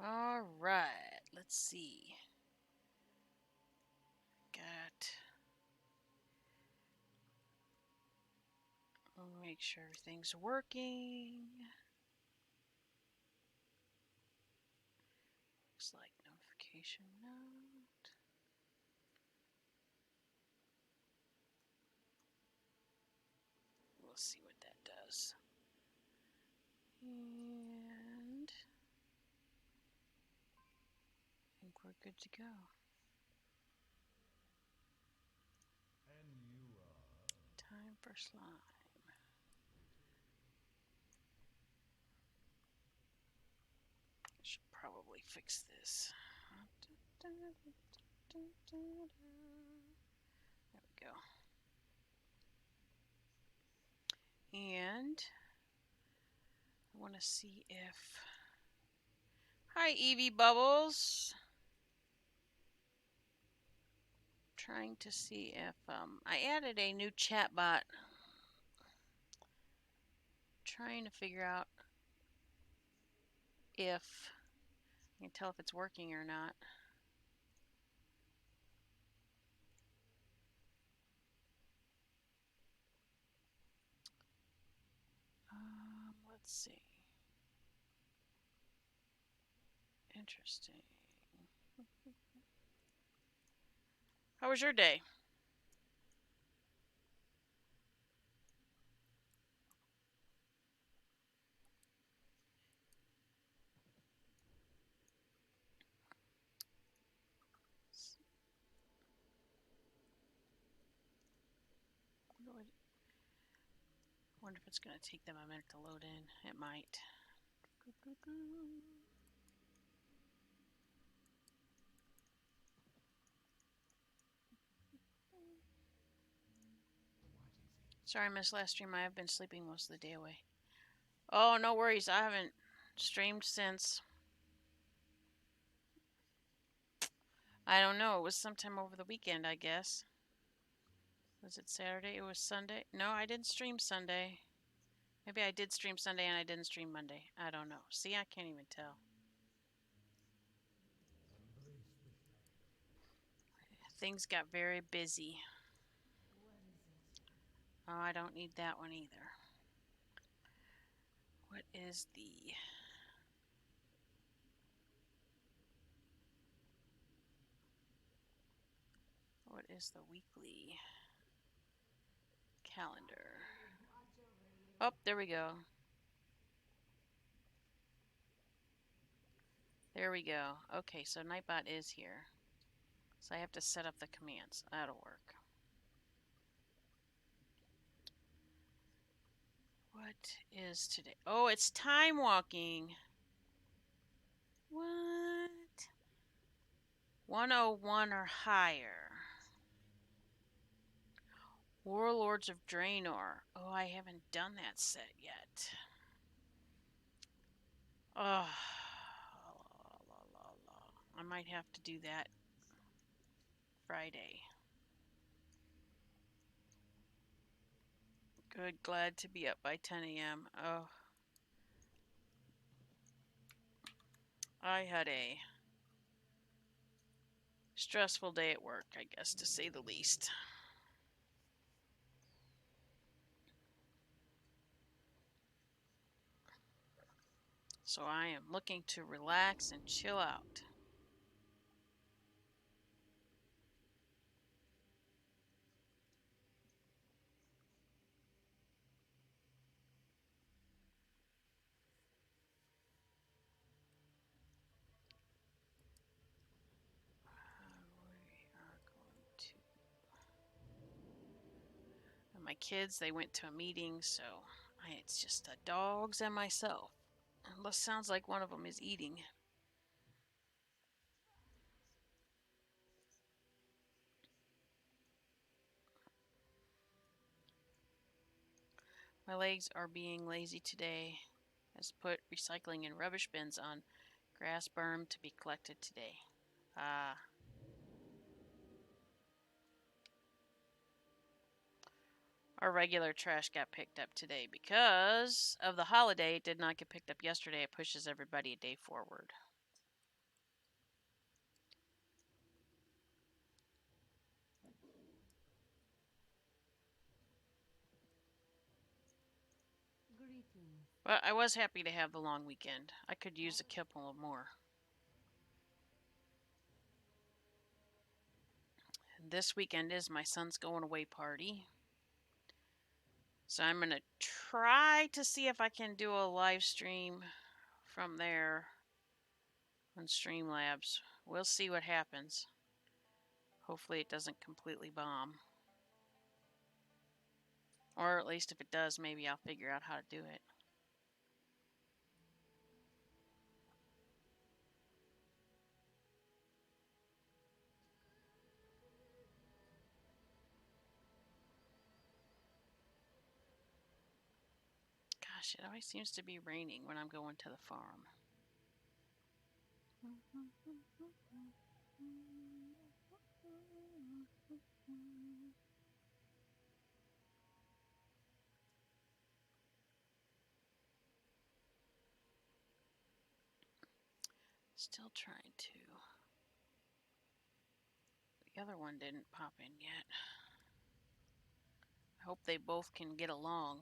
All right, let's see. Got. I'll make sure everything's working. Looks like notification note. We'll see what that does. And I think we're good to go. And you are? Time for slime. Should probably fix this. There we go. And I want to see if... Hi, Evie Bubbles. Trying to see if I added a new chat bot. Trying to figure out if I can tell if it's working or not. Let's see. Interesting. How was your day? I wonder if it's going to take them a minute to load in. It might. Sorry I missed last stream. I have been sleeping most of the day away. Oh, no worries. I haven't streamed since... I don't know. It was sometime over the weekend, I guess. Was it Saturday? It was Sunday? No, I didn't stream Sunday. Maybe I did stream Sunday and I didn't stream Monday. I don't know. See, I can't even tell. Things got very busy. Oh, I don't need that one either. What is the... What is the weekly calendar? Oh, there we go. There we go. Okay, so Nightbot is here. So I have to set up the commands. That'll work. What is today? Oh, it's time walking. What? 101 or higher. Warlords of Draenor. Oh, I haven't done that set yet. Oh, I might have to do that Friday. Good, glad to be up by 10 a.m. Oh, I had a stressful day at work, I guess, to say the least. So I am looking to relax and chill out. We are going to... And my kids, they went to a meeting, so it's just the dogs and myself. Unless sounds like one of them is eating. My legs are being lazy today. Has put recycling and rubbish bins on grass berm to be collected today. Our regular trash got picked up today because of the holiday. It did not get picked up yesterday. It pushes everybody a day forward. But I was happy to have the long weekend. I could use a couple of more. And this weekend is my son's going away party. So I'm going to try to see if I can do a live stream from there on Streamlabs. We'll see what happens. Hopefully it doesn't completely bomb. Or at least if it does, maybe I'll figure out how to do it. Gosh, it always seems to be raining when I'm going to the farm. Still trying to. The other one didn't pop in yet. I hope they both can get along.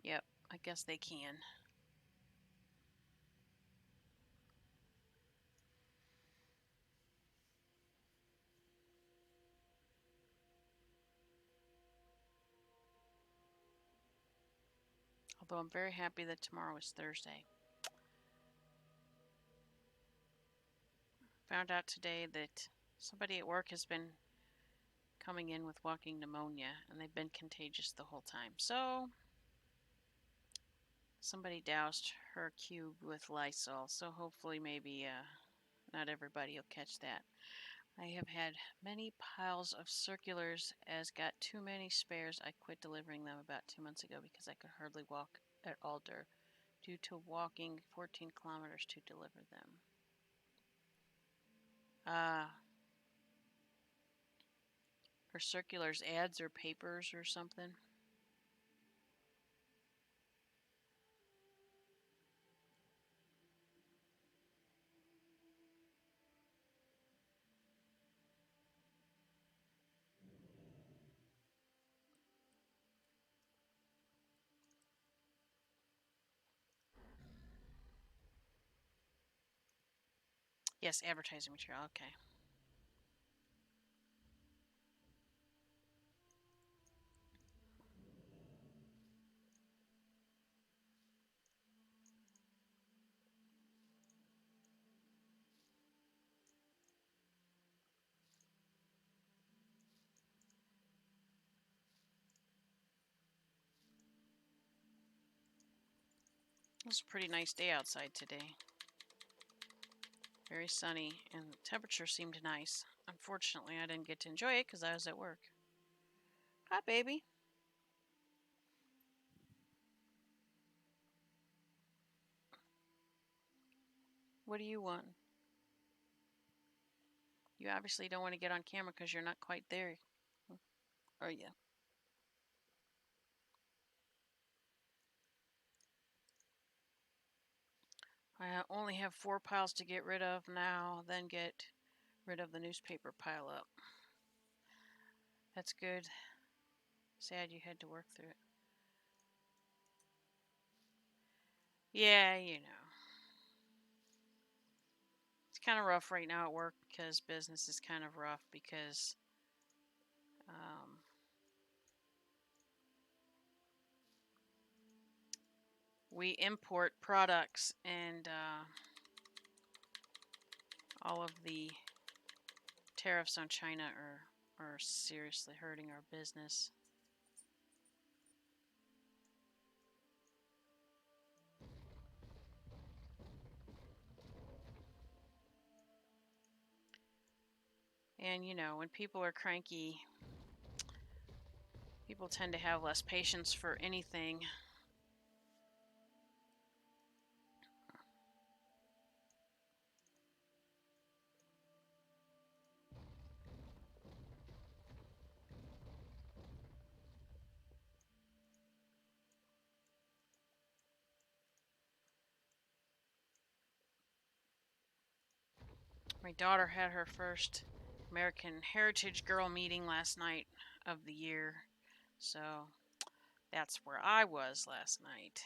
Yep, I guess they can. Although I'm very happy that tomorrow is Thursday. Found out today that somebody at work has been coming in with walking pneumonia, and they've been contagious the whole time. So somebody doused her cube with Lysol, so hopefully maybe not everybody will catch that. I have had many piles of circulars as got too many spares. I quit delivering them about 2 months ago because I could hardly walk at Alder due to walking 14 kilometers to deliver them. Or circulars, ads, or papers or something. Yes, advertising material. Okay. It was a pretty nice day outside today. Very sunny, and the temperature seemed nice. Unfortunately, I didn't get to enjoy it because I was at work. Hi, baby. What do you want? You obviously don't want to get on camera because you're not quite there, are you? I only have 4 piles to get rid of now, then get rid of the newspaper pile up. That's good. Sad you had to work through it. Yeah, you know. It's kind of rough right now at work because business is kind of rough because we import products and all of the tariffs on China are seriously hurting our business. And you know, when people are cranky, people tend to have less patience for anything. My daughter had her first American Heritage Girl meeting last night of the year. So that's where I was last night.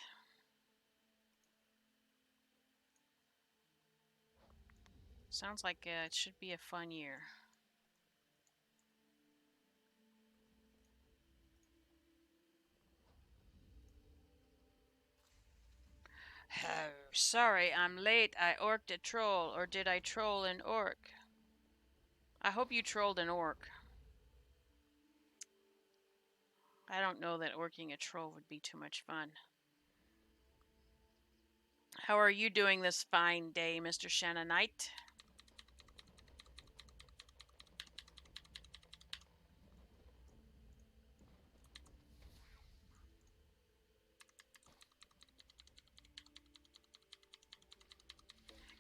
Sounds like it should be a fun year. Oh, sorry, I'm late. I orked a troll, or did I troll an orc? I hope you trolled an orc. I don't know that orking a troll would be too much fun. How are you doing this fine day, Mr. Shannonite?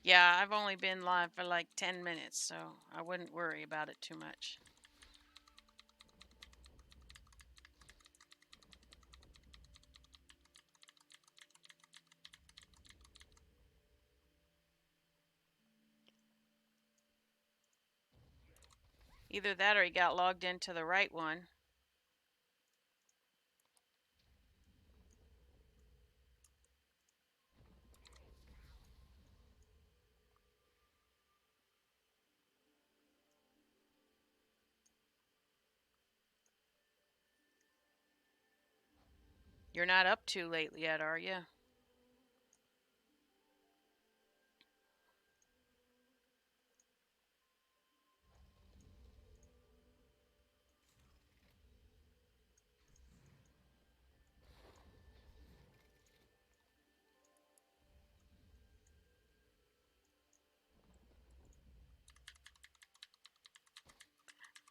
Yeah, I've only been live for like 10 minutes, so I wouldn't worry about it too much. Either that or he got logged into the right one. You're not up too late yet, are you?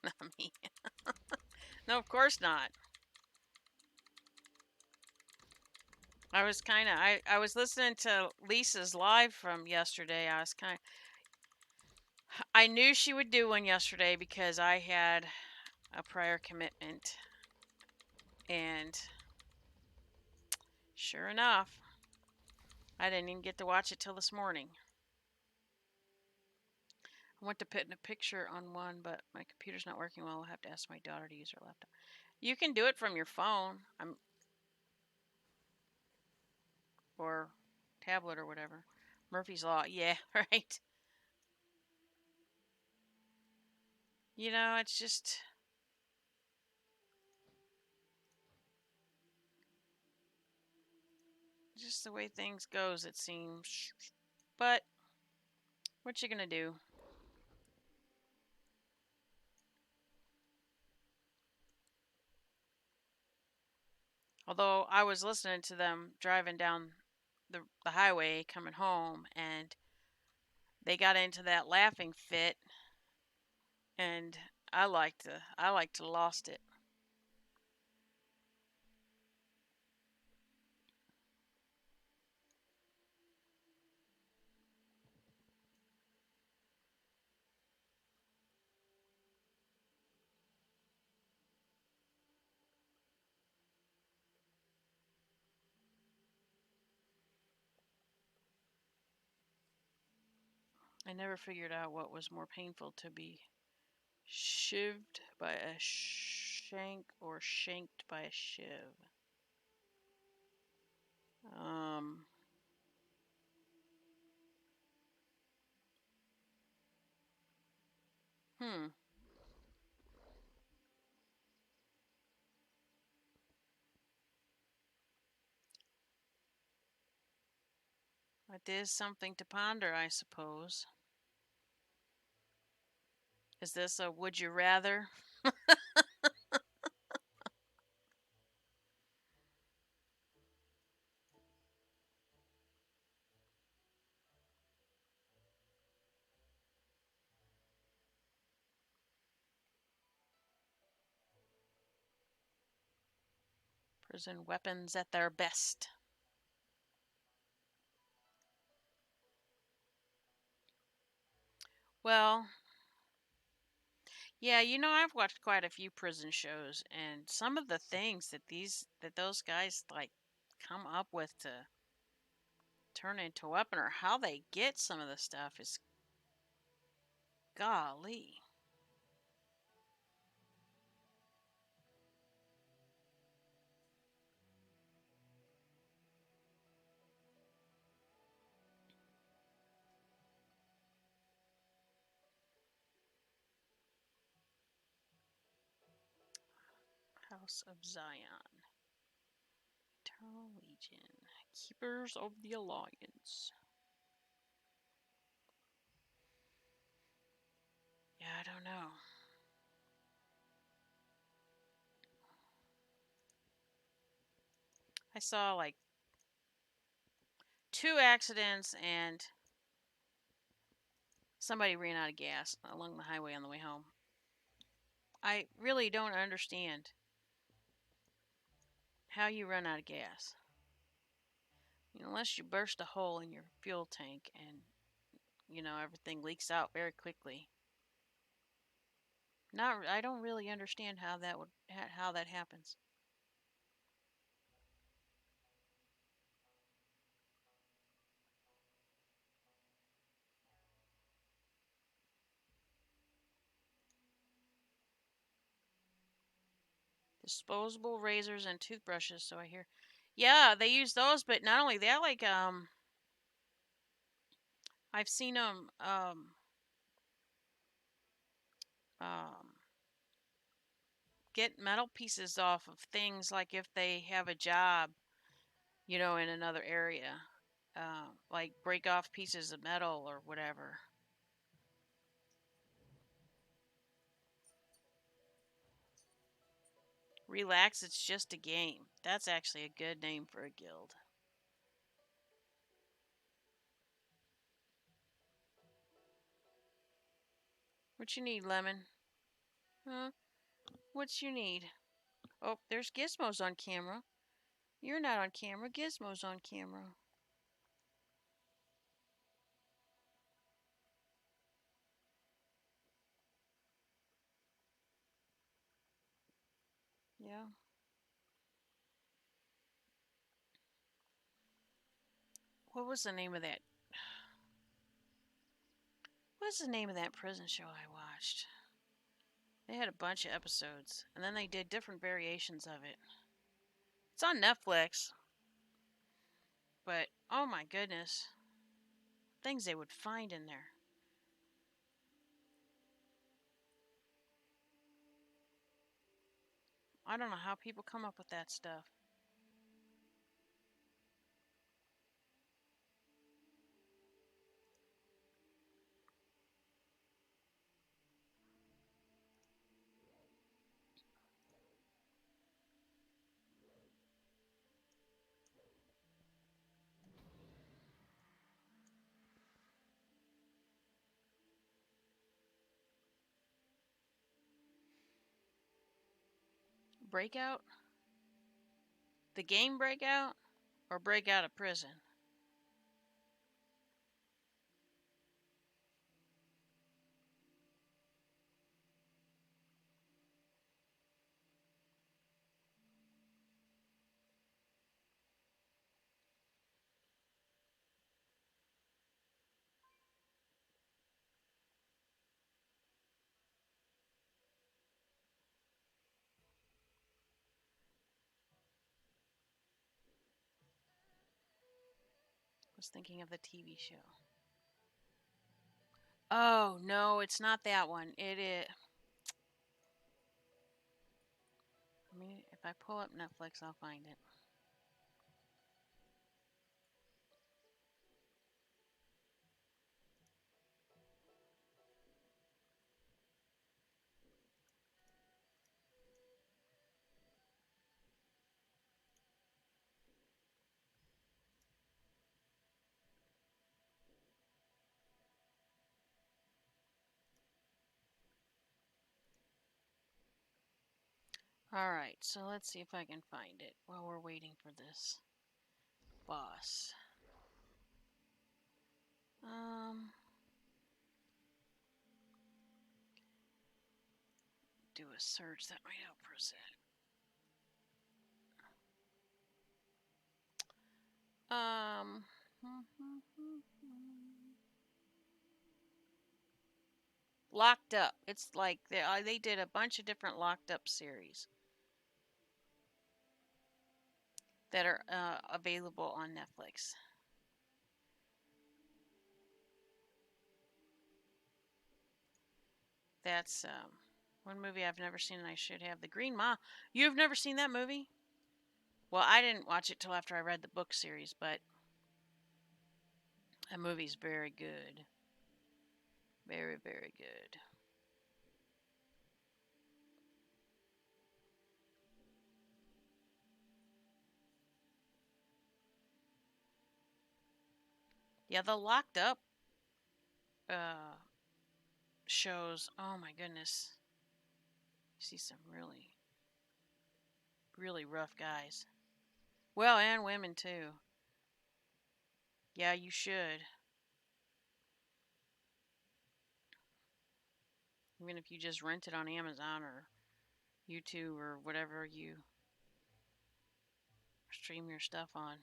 Not me. No, of course not. I was listening to Lisa's live from yesterday. I knew she would do one yesterday because I had a prior commitment, and sure enough, I didn't even get to watch it till this morning. I went to put in a picture on one, but my computer's not working well. I'll have to ask my daughter to use her laptop. You can do it from your phone, or tablet or whatever. Murphy's Law. Yeah, right. It's just the way things goes, it seems. But what you gonna do? Although I was listening to them driving down the highway coming home, and they got into that laughing fit, and I liked to lost it. I never figured out what was more painful, to be shivved by a shank or shanked by a shiv. Um, hmm. That is something to ponder, I suppose. Is this a would you rather? Prison weapons at their best. Well, yeah, I've watched quite a few prison shows, and some of the things that those guys like come up with to turn into a weapon, or how they get some of the stuff, is golly. House of Zion. Eternal Legion. Keepers of the Alliance. Yeah, I don't know. I saw like 2 accidents and somebody ran out of gas along the highway on the way home. I really don't understand how you run out of gas. Unless you burst a hole in your fuel tank and, everything leaks out very quickly. I don't really understand how that happens. Disposable razors and toothbrushes, so I hear. Yeah, they use those, but not only that, like I've seen them um get metal pieces off of things, like if they have a job, in another area. Like break off pieces of metal or whatever. Relax, it's just a game. That's actually a good name for a guild. What you need, Lemon? Huh? What you need? Oh, there's Gizmo's on camera. You're not on camera. Gizmo's on camera. Yeah. What was the name of that? What's the name of that prison show I watched? They had a bunch of episodes, and then they did different variations of it. It's on Netflix, but oh my goodness, things they would find in there. I don't know how people come up with that stuff. Breakout? The game Breakout? Or break out of prison? I was thinking of the TV show. Oh, no, it's not that one. It is. I mean, if I pull up Netflix, I'll find it. Alright, so let's see if I can find it while we're waiting for this boss. Do a search that might help for a sec. Um, Locked Up. It's like they did a bunch of different Locked Up series that are available on Netflix. That's One movie I've never seen and I should have. The Green Mile. You've never seen that movie? Well, I didn't watch it till after I read the book series, but that movie's very good. Very, very good. Yeah, the Locked Up uh, shows. Oh my goodness. You see some really, really rough guys. Well, and women too. Yeah, you should. Even if you just rent it on Amazon or YouTube or whatever you stream your stuff on.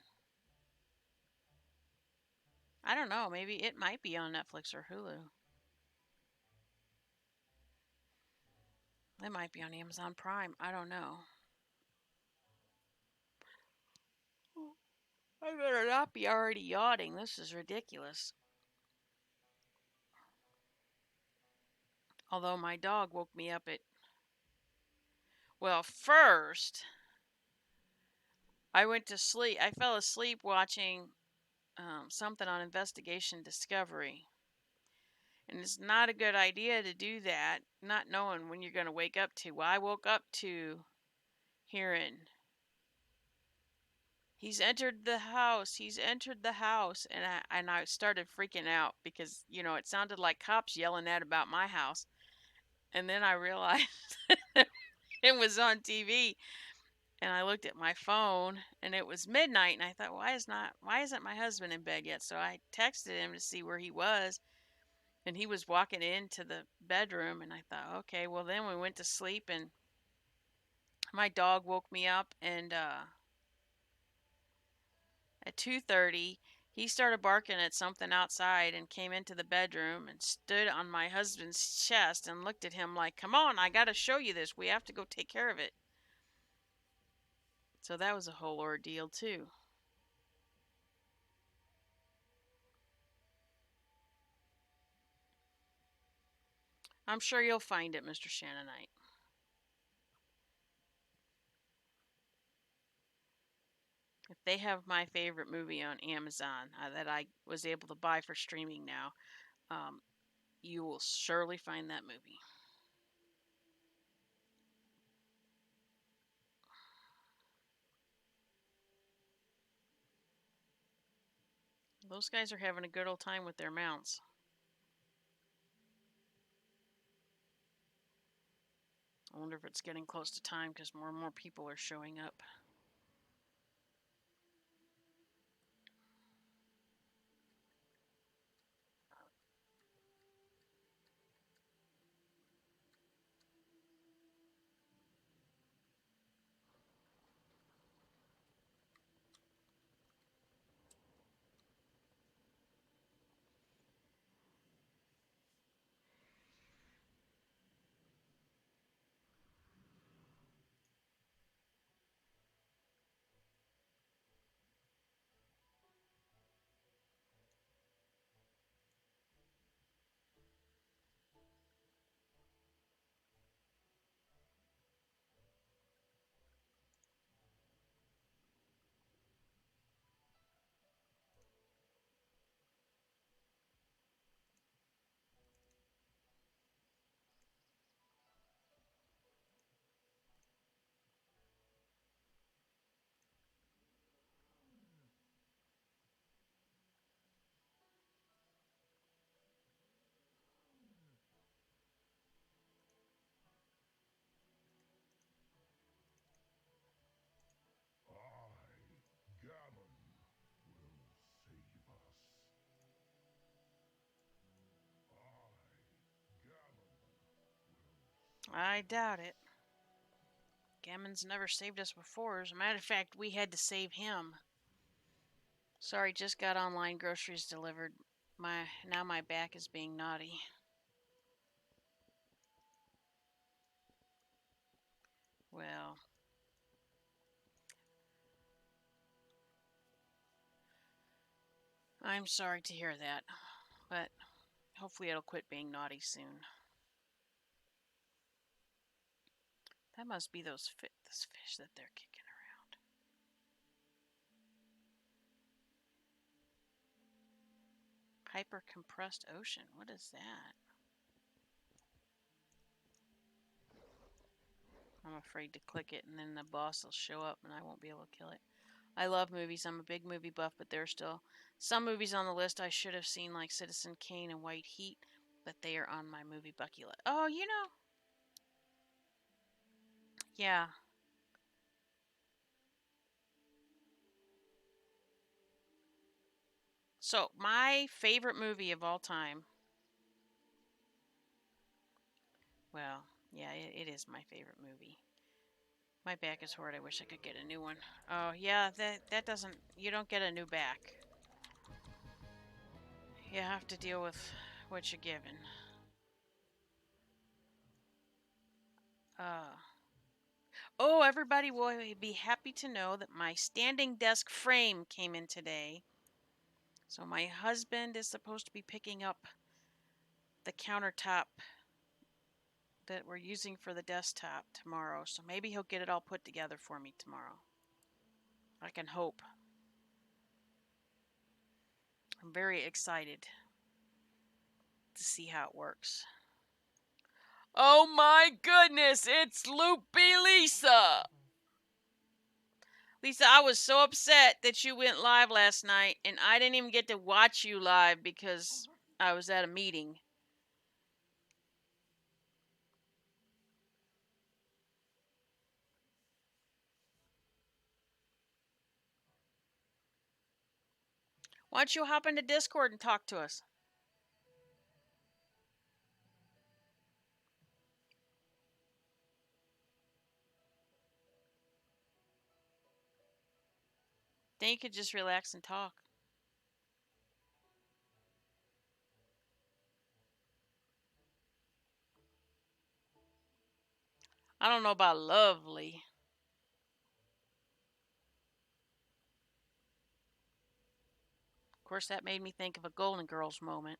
I don't know. Maybe it might be on Netflix or Hulu. It might be on Amazon Prime. I don't know. I better not be already yawning. This is ridiculous. Although my dog woke me up at. Well, first, I went to sleep. I fell asleep watching something on Investigation Discovery. And it's not a good idea to do that, not knowing when you're going to wake up to. Well, I woke up to hearing, he's entered the house, he's entered the house. And I started freaking out because, it sounded like cops yelling at about my house. And then I realized it was on TV. And I looked at my phone and it was midnight and I thought, why isn't my husband in bed yet? So I texted him to see where he was and he was walking into the bedroom and I thought, okay, well then we went to sleep and my dog woke me up and at 2:30 he started barking at something outside and came into the bedroom and stood on my husband's chest and looked at him like, "Come on, I got to show you this. We have to go take care of it." So that was a whole ordeal too. I'm sure you'll find it, Mr. Shannonite. If they have my favorite movie on Amazon that I was able to buy for streaming now, um, you will surely find that movie. Those guys are having a good old time with their mounts. I wonder if it's getting close to time because more and more people are showing up. I, Gammon, will save us. I, Gammon, will I save doubt it. us. Gammon's never saved us before. As a matter of fact, we had to save him. Sorry, just got online groceries delivered. My back is being naughty. Well, I'm sorry to hear that, but hopefully it'll quit being naughty soon. That must be this fish that they're kicking around. Hyper compressed ocean. What is that? I'm afraid to click it, and then the boss will show up, and I won't be able to kill it. I love movies. I'm a big movie buff, but there are still some movies on the list I should have seen, like Citizen Kane and White Heat, but they are on my movie bucket list. Oh, yeah. So, my favorite movie of all time, well, yeah, it is my favorite movie. My back is hard. I wish I could get a new one. Oh, yeah, that doesn't, you don't get a new back. You have to deal with what you're given. Uh, oh, everybody will be happy to know that my standing desk frame came in today. So my husband is supposed to be picking up the countertop that we're using for the desktop tomorrow. So maybe he'll get it all put together for me tomorrow. I can hope. I'm very excited to see how it works. Oh my goodness, it's Loopy Lisa! Lisa, I was so upset that you went live last night, and I didn't even get to watch you live because I was at a meeting. Why don't you hop into Discord and talk to us? Then you could just relax and talk. I don't know about lovely. Of course, that made me think of a Golden Girls moment.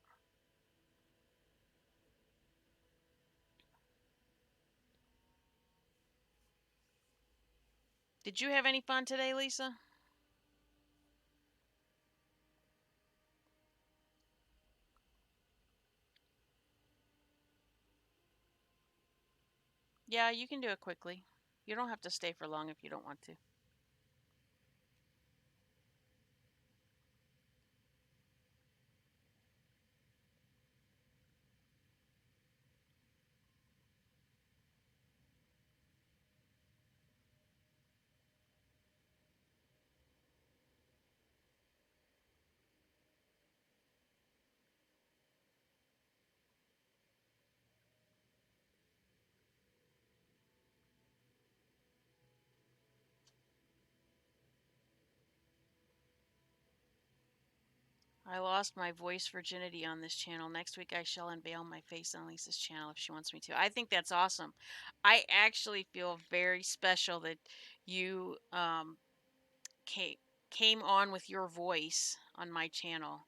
Did you have any fun today, Lisa? Yeah, you can do it quickly. You don't have to stay for long if you don't want to. I lost my voice virginity on this channel. Next week I shall unveil my face on Lisa's channel if she wants me to. I think that's awesome. I actually feel very special that you came on with your voice on my channel.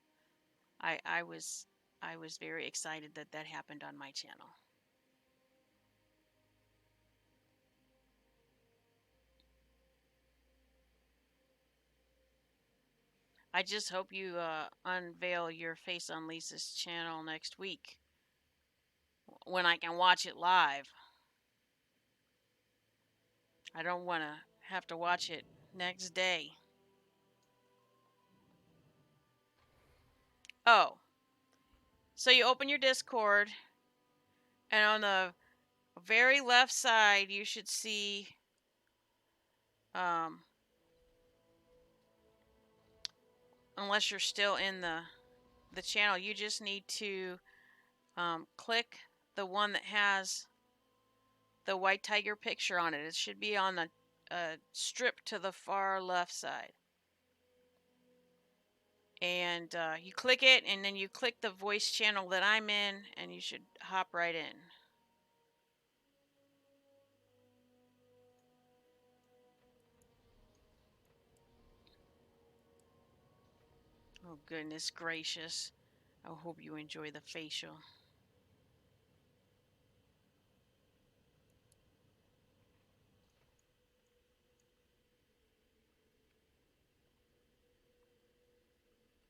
I, I was I was very excited that that happened on my channel. I just hope you unveil your face on Lisa's channel next week when I can watch it live. I don't want to have to watch it next day. Oh, so you open your Discord, and on the very left side, you should see, um, unless you're still in the channel, you just need to click the one that has the WhiteTiger picture on it. It should be on the strip to the far left side. And you click it, and then you click the voice channel that I'm in, and you should hop right in. Oh, goodness gracious. I hope you enjoy the facial.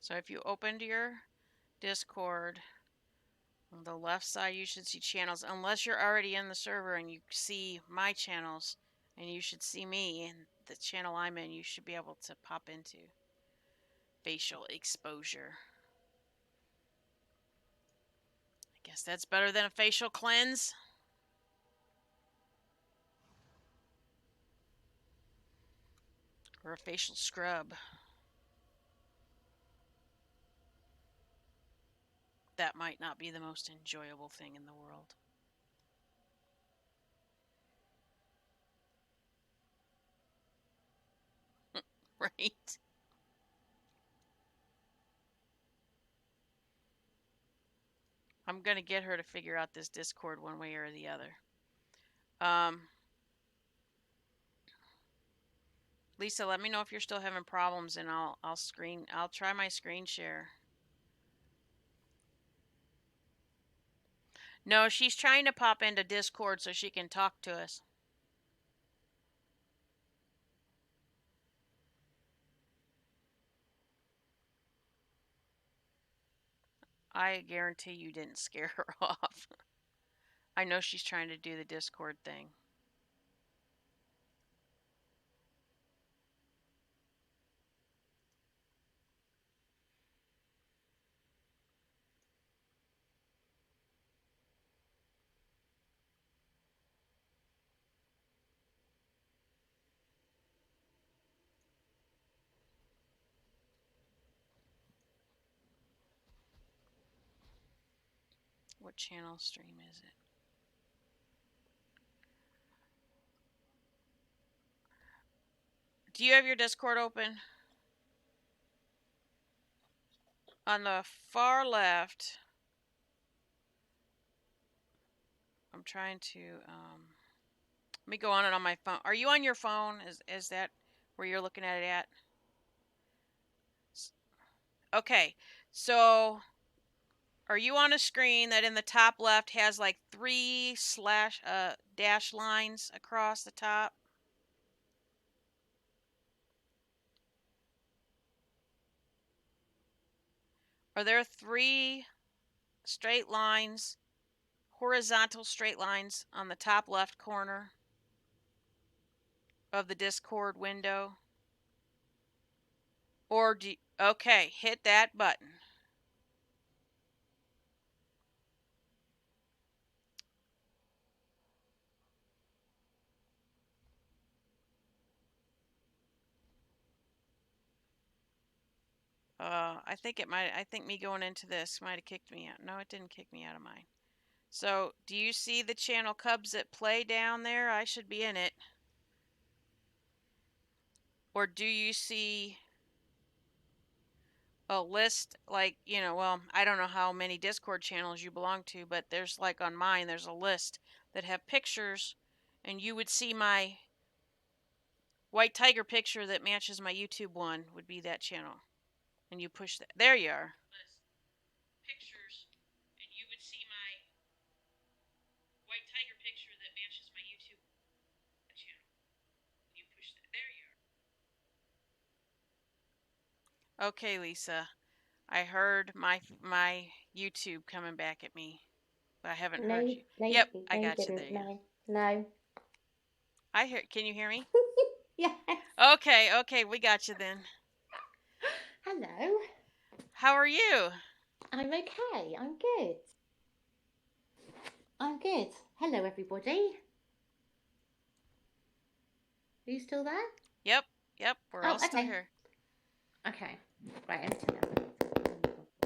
So if you opened your Discord, on the left side you should see channels, unless you're already in the server and you see my channels, and you should see me and the channel I'm in. You should be able to pop into facial exposure. I guess that's better than a facial cleanse. Or a facial scrub. That might not be the most enjoyable thing in the world. Right? I'm going to get her to figure out this Discord one way or the other. Um, Lisa, let me know if you're still having problems, and I'll try my screen share. No, she's trying to pop into Discord so she can talk to us. I guarantee you didn't scare her off. I know she's trying to do the Discord thing. What channel stream is it? Do you have your Discord open? On the far left, I'm trying to let me go on it on my phone. Are you on your phone? Is that where you're looking at it at? Okay. So, are you on a screen that in the top left has like three slash dash lines across the top? Are there three straight lines, horizontal straight lines on the top left corner of the Discord window? Or okay, hit that button. I think me going into this might have kicked me out. No, it didn't kick me out of mine. So, do you see the channel Cubs at Play down there? I should be in it. Or do you see a list like, well, I don't know how many Discord channels you belong to, but there's like on mine, there's a list that have pictures, and you would see my WhiteTiger picture that matches my YouTube one would be that channel. And you push that. There you are. Pictures, and you would see my WhiteTiger picture that matches my YouTube channel. And you push that. There you are. Okay, Lisa. I heard my YouTube coming back at me, but I haven't heard you. Yep, I No, you got you. There didn't. you go. No. I hear. Can you hear me? Yes. Okay, we got you then. Hello. How are you? I'm okay. I'm good. I'm good. Hello, everybody. Are you still there? Yep, we're all still okay. here. Okay. Right, I'm still there.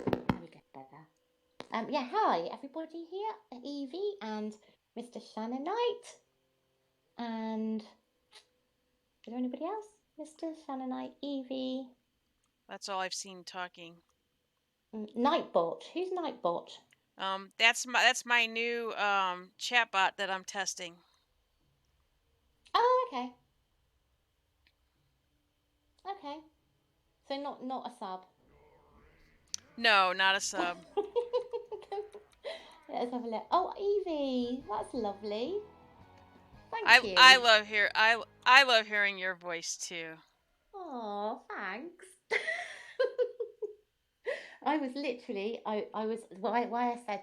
There we go. Better. Yeah, hi, everybody here. Evie and Mr. Shannon Knight. And is there anybody else? Mr. Shannon Knight, Evie. That's all I've seen talking. Nightbot. Who's Nightbot? That's my new chatbot that I'm testing. Oh, okay. Okay. So not a sub. No, not a sub. Let's have a look. Oh, Evie, that's lovely. Thank you. I love hearing your voice too. Oh, thanks. I was literally, I was, why I said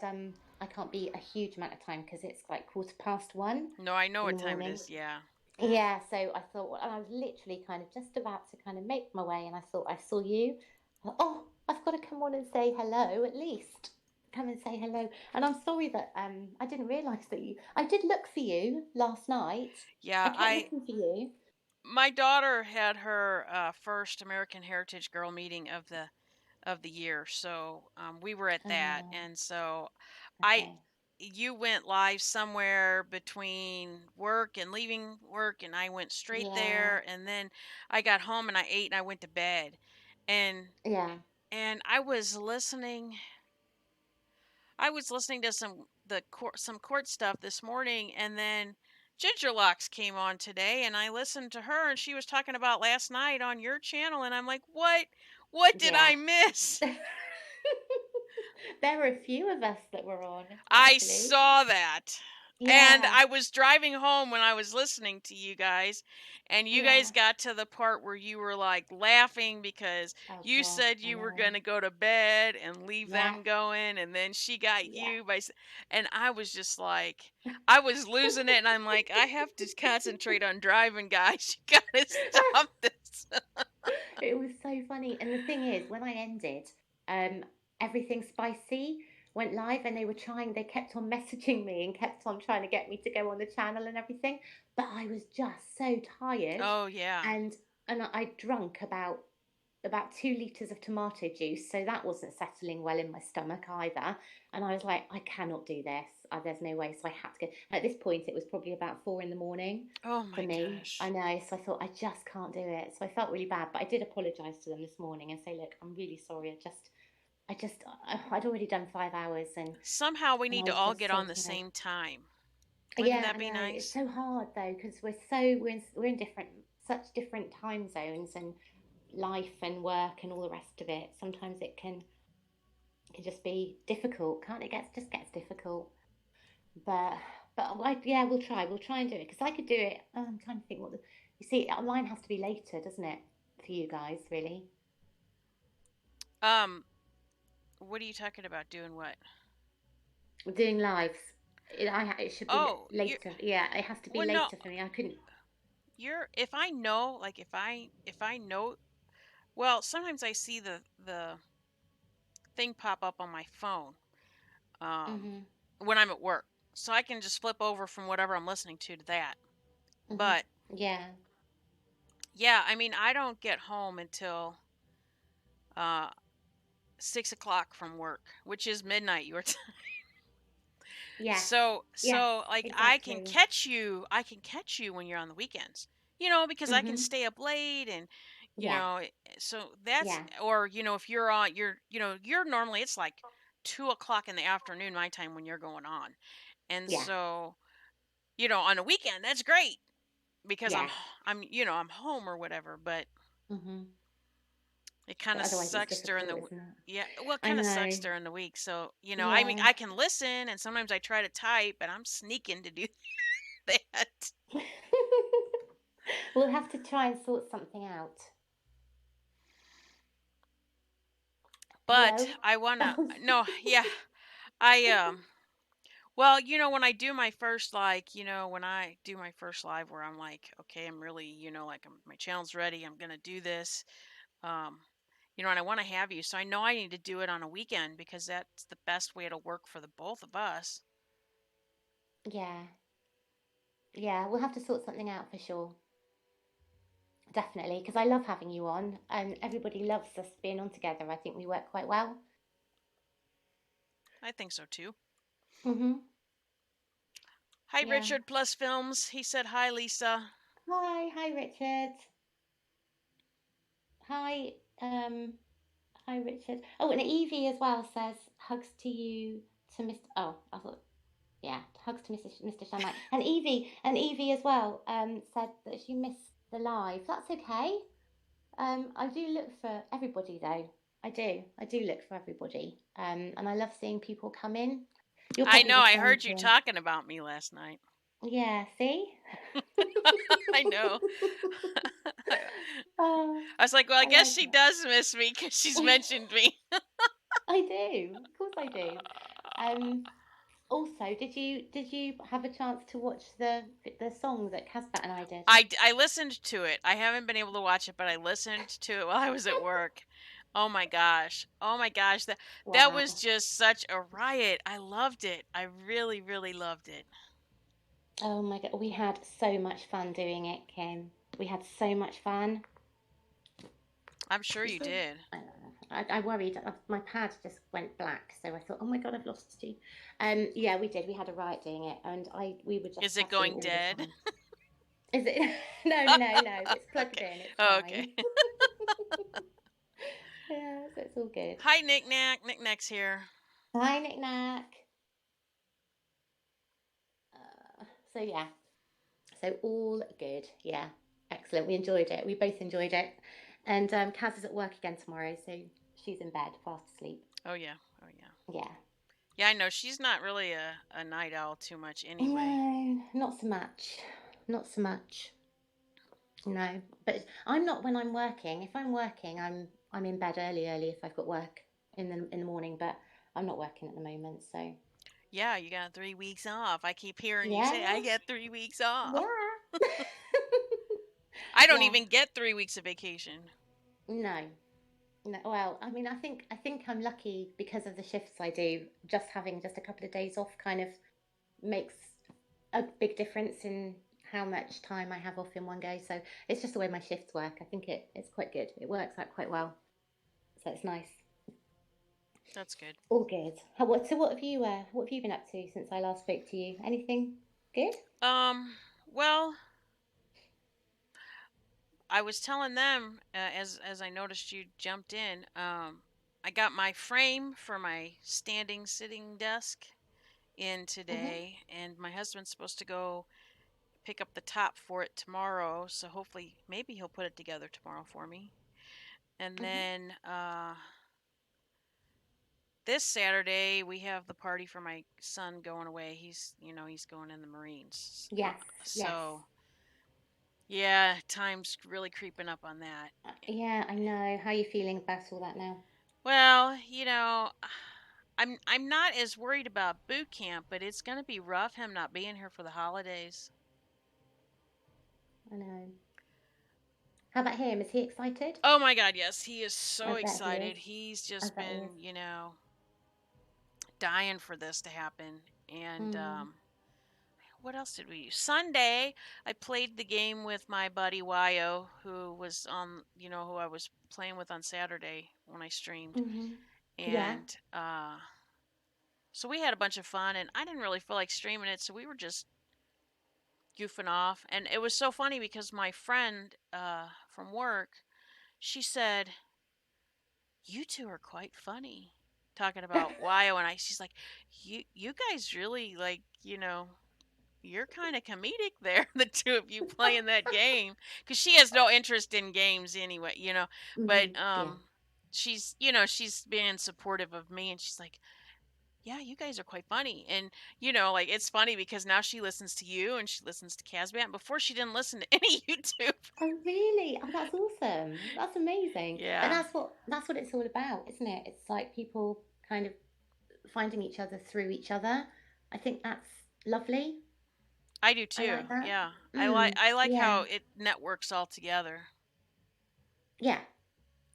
I can't be a huge amount of time because it's like 1:15 No, I know in the what time it morning. is. Yeah. Yeah, so I thought, well, and I was literally kind of just about to kind of make my way, and I thought I saw you. I thought, oh, I've got to come on and say hello at least. Come and say hello. And I'm sorry that I didn't realise that you. I did look for you last night. I Yeah, kept I looking for you. my daughter had her first American Heritage Girl meeting of the year, so we were at that, Oh, and so I okay. you went live somewhere between work and leaving work, and I went straight Yeah, there, and then I got home and I ate and I went to bed, and yeah, and I was listening to some court stuff this morning, and then Ginger Locks came on today, and I listened to her, and she was talking about last night on your channel, and I'm like, what? What did yeah. I miss? There were a few of us that were on, I actually. saw that. And Yeah, I was driving home when I was listening to you guys, and you guys yeah. got to the part where you were like laughing because Oh you gosh, said I you were know. going to go to bed and leave Yeah, them going, and then she got yeah. you and I was just like, I was losing it, and I'm like, I have to concentrate on driving, guys. You got to stop this. It was so funny. And the thing is, when I ended, um, everything spicy went live and they kept on messaging me and kept on trying to get me to go on the channel and everything. But I was just so tired Oh, yeah. and I drunk about 2 liters of tomato juice, so that wasn't settling well in my stomach either. And I was like, I cannot do this. There's no way. So I had to go. At this point, it was probably about 4 in the morning Oh, for my me. I gosh. know. So I thought, I just can't do it. So I felt really bad, but I did apologize to them this morning and say, look, I'm really sorry. I'd already done 5 hours Somehow we and I need to was all just get so on the tired. same time. Wouldn't Yeah, that I be know. It's nice? so hard though because we're in such different time zones and life and work and all the rest of it. Sometimes it can just be difficult, can't it? Just gets difficult. But yeah, we'll try and do it because I could do it. Oh, I'm trying to think what the you see. Mine has to be later, doesn't it, for you guys? Really, Um, what are you talking about? Doing what? we're doing lives. It should be Oh, you later. Yeah, it has to be well no, later for me. I couldn't. you're if I know like if I know well, sometimes I see the thing pop up on my phone um Mhm. when I'm at work. So I can just flip over from whatever I'm listening to that. Mhm. But Yeah. yeah, I mean I don't get home until uh 6 o'clock from work, which is midnight your time. Yes. Yes. So like Exactly. I can catch you when you're on the weekends. Because I can Mhm. stay up late and Yeah. so that's Yeah. or if you're on you're normally it's like 2 o'clock in the afternoon my time when you're going on. And Yeah. so, on a weekend that's great because Yes. I'm home or whatever, but Mhm. it kind But of otherwise, it's sucks during difficult, isn't it? yeah, well, it I kind of sucks know. during the week. So, I mean, Yeah. I can listen and sometimes I try to type and I'm sneaking to do that. We'll have to try and sort something out. But Hello? I want to Oh, no, yeah. I well, when I do my first when I do my first live where I'm like, okay, I'm really, like my channel's ready. I'm going to do this. Um and I want to have you. So I know I need to do it on a weekend because that's the best way to work for the both of us. yeah. Yeah, we'll have to sort something out for sure. Definitely, because I love having you on and everybody loves us being on together. I think we work quite well. I think so too. Mhm. Hi, Yeah. Richard Plus Films. He said, hi, Lisa. Hi, Richard. Hi, um, hi, Richard. Oh, and Evie as well says hugs to you to Mr. Oh, I thought yeah, hugs to Mr. Shanley. And Evie as well said that she missed the live. That's okay. I do look for everybody though. I do look for everybody. And I love seeing people come in. You're I probably know, the I same, heard you Tim. talking about me last night. Yeah, see? I know. Oh, I was like, well, I I guess like she does miss me because she's it. mentioned me. I do. Of course I do. Um, Also, did you have a chance to watch the song that Casbat and I did? I listened to it. I haven't been able to watch it, but I listened to it while I was at work. Oh my gosh. Oh my gosh. That was Wow. just such a riot. I loved it. I really, really loved it. Oh my God, we had so much fun doing it, Kim. We had so much fun. I'm sure You you see, did. I worried. My pad just went black, so I thought, oh my God, I've lost you. Yeah, we did. We had a riot doing it, and we were just Is it chatting going all the dead? time. Is it? No, no, no, no. It's plugged Okay. in. It's Okay. fine. Yeah, so it's all good. Hi, Knick Knack. Knick Knack's here. Hi, Nick Nack. So yeah, so all good. Yeah, excellent. We enjoyed it. We both enjoyed it. And Kaz is at work again tomorrow, so she's in bed, fast asleep. Oh, yeah. Oh, yeah. Yeah. Yeah, I know. She's not really a night owl too much anyway. No, not so much. Not so much. No, but I'm not when I'm working. If I'm working, I'm in bed early if I've got work in the morning. But I'm not working at the moment, so Yeah, you got 3 weeks off. I keep hearing you yeah, say, I get 3 weeks off. yeah, I don't yeah. even get 3 weeks of vacation. No, no. Well, I mean, I think I'm lucky because of the shifts I do. Just having just a couple of days off kind of makes a big difference in how much time I have off in one go. So it's just the way my shifts work. I think it's quite good. It works out quite well. So it's nice. That's good. All good. So what have you been up to since I last spoke to you? Anything good? Um, well, I was telling them as I noticed you jumped in. I got my frame for my standing sitting desk in Mhm. today, and my husband's supposed to go pick up the top for it tomorrow. So hopefully, maybe he'll put it together tomorrow for me. And Mhm. then this Saturday we have the party for my son going away. He's going in the Marines. Yes. Yes. So yeah, time's really creeping up on that. Yeah, I know. How are you feeling about all that now? Well, I'm not as worried about boot camp, but it's gonna be rough him not being here for the holidays. I know. How about him? Is he excited? Oh my God, yes, he is I so bet he is. excited. He's I just bet he is. been, dying for this to happen. And Mm. what else did we do? Sunday, I played the game with my buddy Wyo, who was on, who I was playing with on Saturday when I streamed. Mhm. Yeah. And so we had a bunch of fun, and I didn't really feel like streaming it, so we were just goofing off. And it was so funny because my friend from work, she said, "You two are quite funny." Talking about Wyo and I, she's like, "You guys really like, you're kind of comedic there, the two of you playing that game, because she has no interest in games anyway. But Mhm. Yeah. she's being supportive of me, and she's like, yeah, you guys are quite funny. And like, it's funny because now she listens to you and she listens to Casbat. Before, she didn't listen to any YouTube. Oh, really? Oh, that's awesome. That's amazing. But Yeah, that's what it's all about, isn't it? It's like people kind of finding each other through each other. I think that's lovely. I do I too. like that. Yeah, Mm, I like yeah. how it networks all together. Yeah.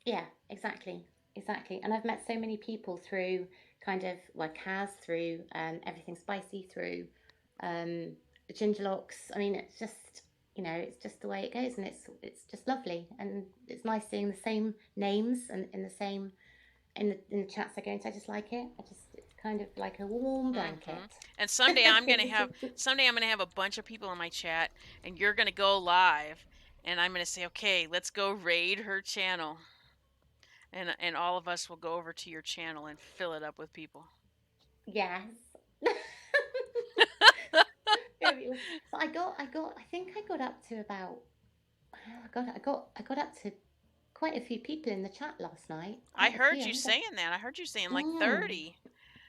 Yeah, exactly. Exactly. And I've met so many people through kind of like Kaz, through everything spicy, through um ginger locks. I mean, it's just it's just the way it goes, and it's just lovely, and it's nice seeing the same names and in the same in the chats I go into. I just like it. It's kind of like a warm blanket. And someday I'm gonna have a bunch of people in my chat, and you're gonna go live, and I'm gonna say, okay, let's go raid her channel, and all of us will go over to your channel and fill it up with people. Yes. So I think I got up to about, I got up to quite a few people in the chat last night. I Quite a heard few. I you think saying that. I heard you saying like mm, 30.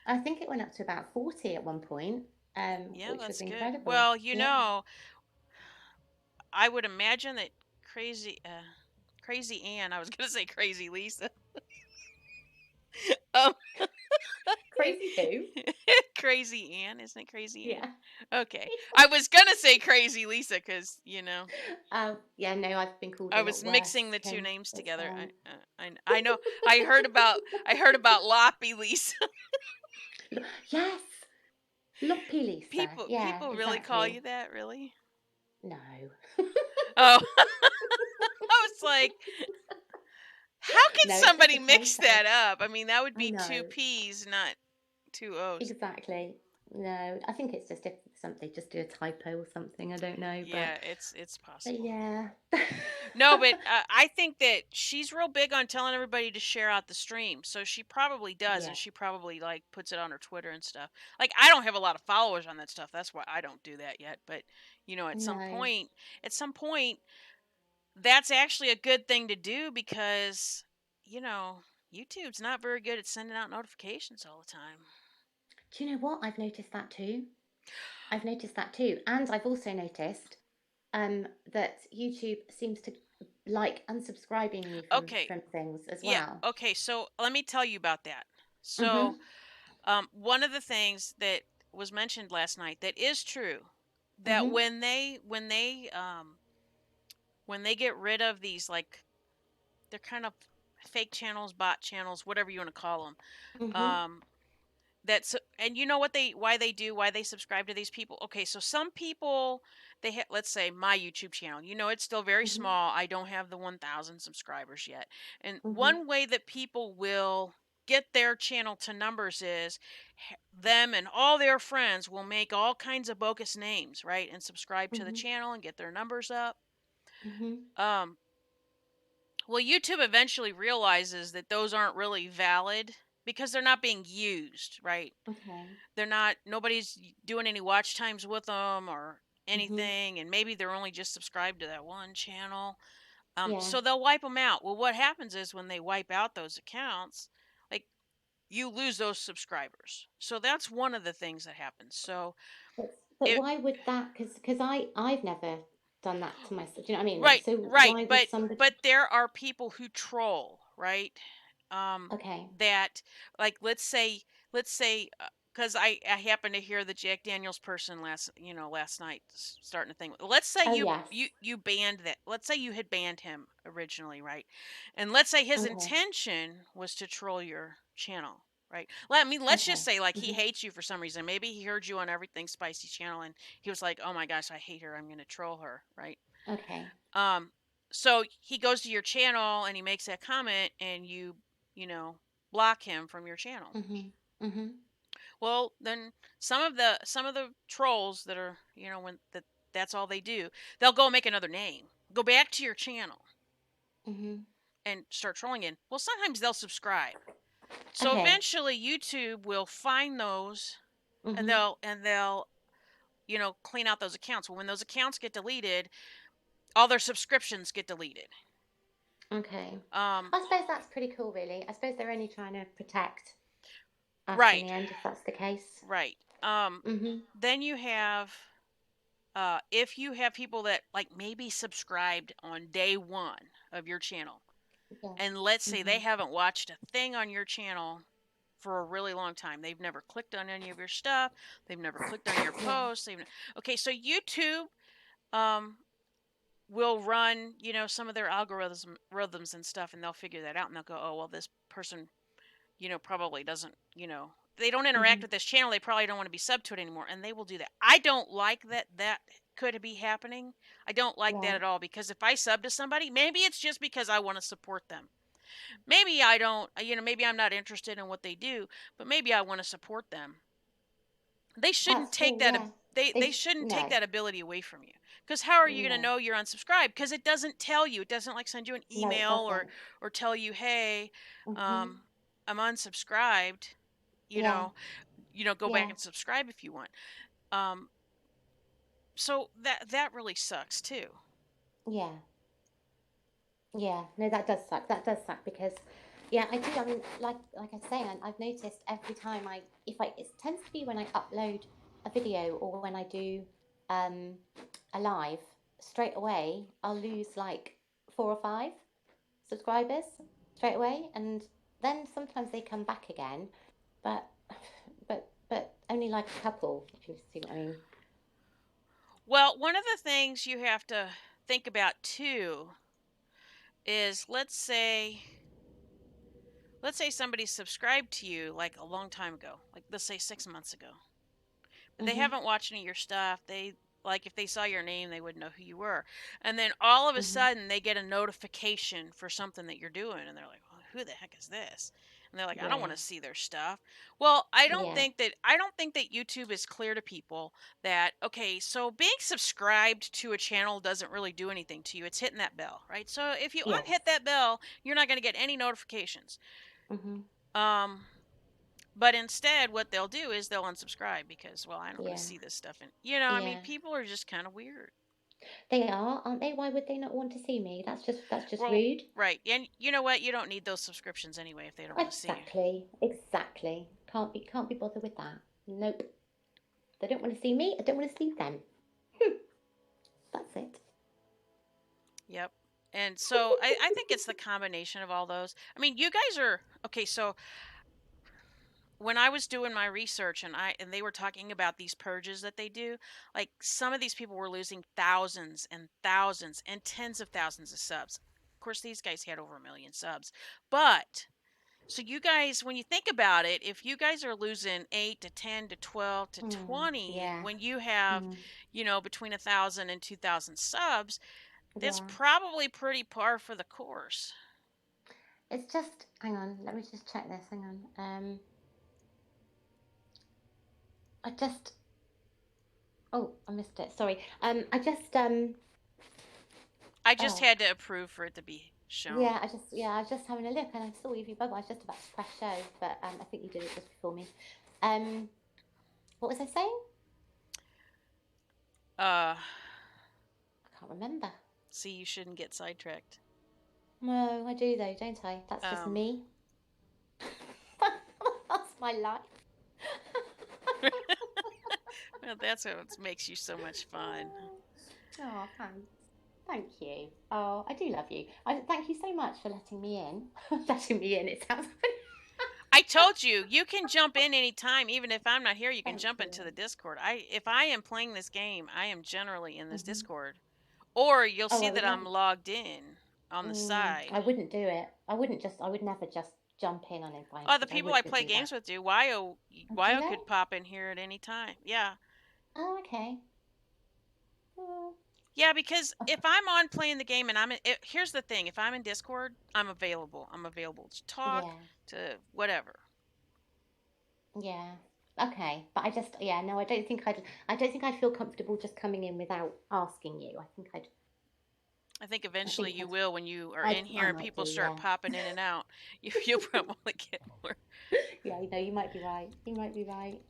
I think it went up to about 40 at one point, Yeah, which was that's good. incredible. Well, Yeah. I would imagine that crazy Ann, I was gonna say crazy Lisa. um, Crazy who? Crazy Ann, isn't it Crazy Yeah. Ann? Okay, I was gonna say Crazy Lisa because Yeah, no, I've been called a I lot was worse mixing the two things. names It's together. fine. I know. I heard about Loppy Lisa. Yes, Loppy Lisa. Yeah, People really call exactly. you that, really? No. Oh, I was like, how can No, it's just somebody a mix typo. that up? I mean, that would I be two know. P's, not two O's. Exactly. No, I think it's just if something just do a typo or something. I don't know, Yeah, it's but possible. yeah. No, but I think that she's real big on telling everybody to share out the stream. So she probably does, Yeah. and she probably like puts it on her Twitter and stuff. Like I don't have a lot of followers on that stuff. That's why I don't do that yet. But No. at some point, that's actually a good thing to do because you know YouTube's not very good at sending out notifications all the time. Do you know what? I've noticed that too. I've noticed that too, and I've also noticed that YouTube seems to like unsubscribing you Okay, from things as yeah, well. okay. So let me tell you about that. Mhm. So one of the things that was mentioned last night that is true that Mhm. when they get rid of these like they're kind of fake channels, bot channels, whatever you want to call them. Mhm. Um, that's and you know what they why they subscribe to these people. Okay, so some people let's say my YouTube channel. It's still very Mhm. small. I don't have the 1,000 subscribers yet. And Mhm. one way that people will get their channel to numbers is them and all their friends will make all kinds of bogus names, right? And subscribe to the Mhm. channel and get their numbers up. Mhm. Um well, YouTube eventually realizes that those aren't really valid because they're not being used, right? Okay. Nobody's doing any watch times with them or Mhm. anything, and maybe they're only just subscribed to that one channel. Yeah. So they'll wipe them out. Well, what happens is when they wipe out those accounts, like you lose those subscribers. So that's one of the things that happens. So But it why would that? Because I've never done that to myself. Do you know what I mean? right, So right, why would but somebody? there are people who troll, right? Okay. That like let's say because I happened to hear the Jack Daniels person last night starting a thing. Let's say Oh you yes. you you banned that. Let's say you had banned him originally, right? And let's say his Okay. intention was to troll your channel, right? I mean, let's just Okay. say like he Mhm. hates you for some reason. Maybe he heard you on Everything Spicy channel and he was like, "Oh my gosh, I hate her. I'm going to troll her," right? Okay. Um, so he goes to your channel and he makes that comment, and you know, block him from your channel. Mhm. Mhm. Well, then some of the trolls that are, when that's all they do, they'll go make another name, go back to your channel Mhm. and start trolling in. Well, sometimes they'll subscribe. So Okay. eventually YouTube will find those and Mhm. they'll clean out those accounts. Well, when those accounts get deleted, all their subscriptions get deleted. Okay. Um, I suppose that's pretty cool, really. I suppose they're only trying to protect us in right. the end, if that's the case. Right. Mhm. Then you have, if you have people that like maybe subscribed on day one of your channel, Yeah. and let's say they Mhm. haven't watched a thing on your channel for a really long time, they've never clicked on any of your stuff, they've never clicked on your Yeah. posts. Okay, so YouTube um, will run, some of their algorithms and stuff, and they'll figure that out, and they'll go, oh well, this person probably doesn't, they don't interact Mhm. with this channel. They probably don't want to be sub to it anymore. And they will do that. I don't like that could be happening. I don't like that Right. at all because if I sub to somebody, maybe it's just because I want to support them. Maybe I don't, maybe I'm not interested in what they do, but maybe I want to support them. They shouldn't That's take true. that Yeah. they shouldn't take No. that ability away from you. Because how are you going to No. know you're unsubscribed? Because it doesn't tell you. It doesn't like send you an No, it email or doesn't. tell you, hey, Mhm. um, I'm unsubscribed. You Yeah. know, go back Yeah. and subscribe if you want. Um, so that really sucks too. Yeah. Yeah, no, that does suck. That does suck because, yeah, I do. I mean, like I say, I've noticed every time if it tends to be when I upload a video or when I do um, a live, straight away I'll lose like 4 or 5 subscribers straight away, and then sometimes they come back again, but but only like a couple, if you see what I mean. Well, one of the things you have to think about too is let's say somebody subscribed to you like a long time ago, like let's say 6 months ago, but they Mhm. haven't watched any of your stuff. They like if they saw your name, they would know who you were. And then all of a Mhm. sudden they get a notification for something that you're doing and they're like, well, "Who the heck is this?" And they're like, "I don't want Yeah. to see their stuff." Well, I don't Yeah. think that I don't think that YouTube is clear to people that okay, so being subscribed to a channel doesn't really do anything to you. It's hitting that bell, right? So if you Yes. unhit that bell, you're not going to get any notifications. Mhm. Um but instead, what they'll do is they'll unsubscribe because, well, I don't want to Yeah. see this stuff. And, I mean, Yeah. people are just kind of weird. They are, aren't they? Why would they not want to see me? That's just Well, rude. right. And you know what? You don't need those subscriptions anyway if they don't want to see you. Exactly. Exactly. Can't be bothered with that. Nope. They don't want to see me. I don't want to see them. That's it. Yep. And so I think it's the combination of all those. I mean, you guys are okay. So when I was doing my research and they were talking about these purges that they do, like some of these people were losing thousands and tens of thousands of subs. Of course, these guys had over 1 million subs, but so you guys, when you think about it, if you guys are losing 8 to 10 to 12 to 20 Yeah. when you have, Mm, between 1,000 and 2,000 subs, that's yeah. probably pretty par for the course. It's just, hang on, let me just check this. Hang on. I just, oh, I missed it. Sorry. I just Oh, had to approve for it to be shown. yeah, I was just having a look and I saw Evie Bubble. I was just about to press show, but I think you did it just before me. Um, what was I saying? Uh, I can't remember. See, you shouldn't get sidetracked. No, I do though, don't I? That's just Um, me. That's my life. well, that's what makes you so much fun. Oh, thanks. Thank you. Oh, I do love you. Thank you so much for letting me in. Letting me in, it sounds funny. I told you, you can jump in anytime, even if I'm not here. You can Thank jump into you. the Discord. If I am playing this game, I am generally in this Hmm. Discord. Or you'll Oh, see I would that never. I'm logged in on the I side. wouldn't do it. I would never just jump in Oh, the uninvited. I people I wouldn't play do that. games with do. Wyo, Oh, do Wyo they? could pop in here at any time. Yeah. Oh, okay. Oh, Yeah, because if I'm on playing the game and here's the thing, if I'm in Discord, I'm available. I'm available to talk, yeah, to whatever. yeah. Okay, but yeah, no, I don't think I'd feel comfortable just coming in without asking you. I think I eventually think you will when you are I'd, in I here and might do, people start yeah. popping in and out. You'll probably get more. Yeah, you know, you might be right. You might be right.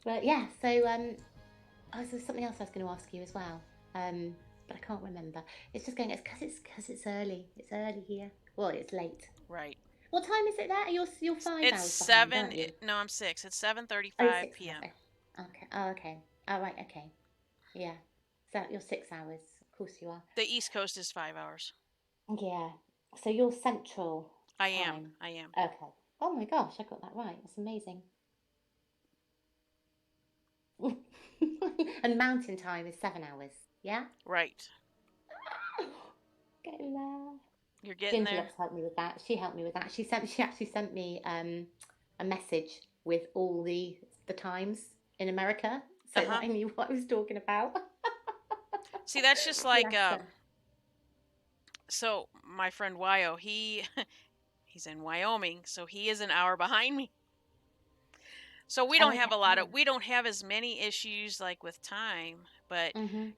But yeah, so oh, there's something else I was going to ask you as well. But I can't remember. It's just going. It's because it's early. It's early here. Well, it's late. Right. What time is it there? You're five It's hours behind, 7. aren't you? No, I'm 6. It's Oh, 7:35 6 hours. p.m. Okay. Oh, okay. Oh, right. Okay. Yeah. So you're 6 hours. Of course you are. The East Coast is 5 hours. Yeah. So you're Central I am. Time. I am. Okay. Oh my gosh, I got that right. That's amazing. And Mountain Time is 7 hours. Yeah. Right. Getting there. You're getting Ginger there? Lux helped me with that. She helped me with that. She actually sent me a message with all the times in America, so that Uh-huh. I knew what I was talking about. See, that's just like Bless her. so my friend Wyo, he's in Wyoming, so he is an hour behind me. So Oh, okay. we don't have as many issues like with time, but Mhm.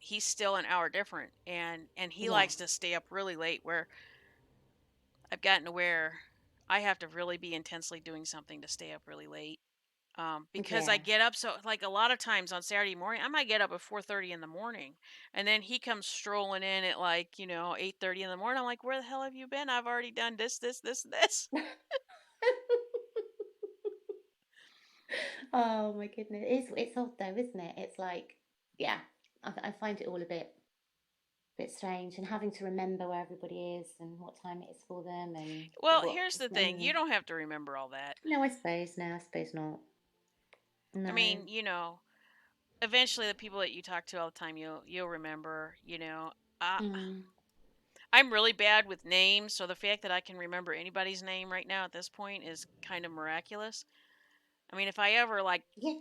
he's still an hour different and he Yeah. likes to stay up really late where I've gotten to where I have to really be intensely doing something to stay up really late. Because I Yeah. get up so like a lot of times on Saturday morning, I might get up at 4:30 in the morning, and then he comes strolling in at like 8:30 in the morning. I'm like, where the hell have you been? I've already done this. Oh my goodness. It's odd though, isn't it? It's like, yeah. I find it all a bit. bit strange, and having to remember where everybody is and what time it is for them and Well, what here's is the thing. name. You don't have to remember all that. No, I suppose. No, I suppose not. I No. mean, eventually the people that you talk to all the time, you'll remember. I, Mm. I'm really bad with names, so the fact that I can remember anybody's name right now at this point is kind of miraculous. I mean, if I ever like Yeah.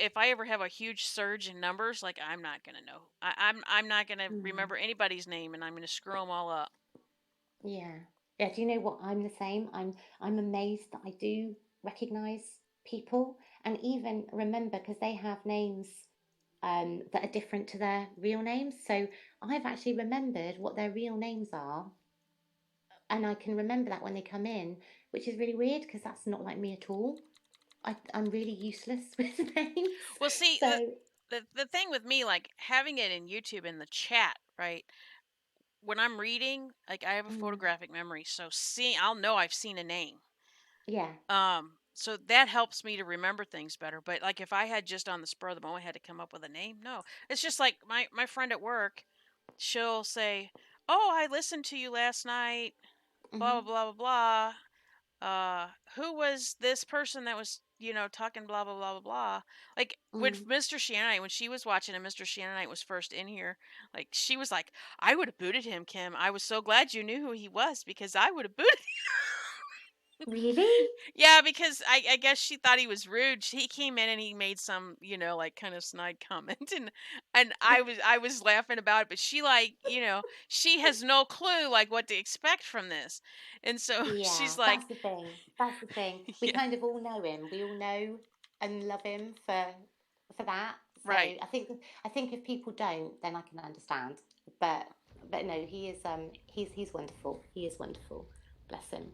if I ever have a huge surge in numbers, like I'm not gonna know. I'm not gonna Mm. remember anybody's name, and I'm gonna screw them all up. Yeah. Yeah. Do you know what? I'm the same. I'm amazed that I do recognize people and even remember because they have names that are different to their real names. So I've actually remembered what their real names are, and I can remember that when they come in, which is really weird because that's not like me at all. I'm really useless with names. Well, see, So the thing with me, like having it in YouTube in the chat, right? When I'm reading, like I have a mm, photographic memory, so I'll know I've seen a name. yeah. So that helps me to remember things better. But like if I had just on the spur of the moment had to come up with a name, no. It's just like my friend at work, she'll say, "Oh, I listened to you last night, blah Hmm. blah blah blah blah. Who was this person that was, talking blah blah blah blah blah?" Like with Mm. Mr. Shannonite, when she was watching and Mr. Shannonite was first in here, like she was like, "I would have booted him, Kim. I was so glad you knew who he was because I would have booted." Really? Yeah, because I guess she thought he was rude. He came in and he made some, like kind of snide comment, and I was laughing about it, but she like, she has no clue like what to expect from this. And so Yeah, she's like, that's the thing. That's the thing. We yeah, kind of all know him. We all know and love him for that. So right. I think if people don't, then I can understand. But but no, he's wonderful. He is wonderful. Bless him.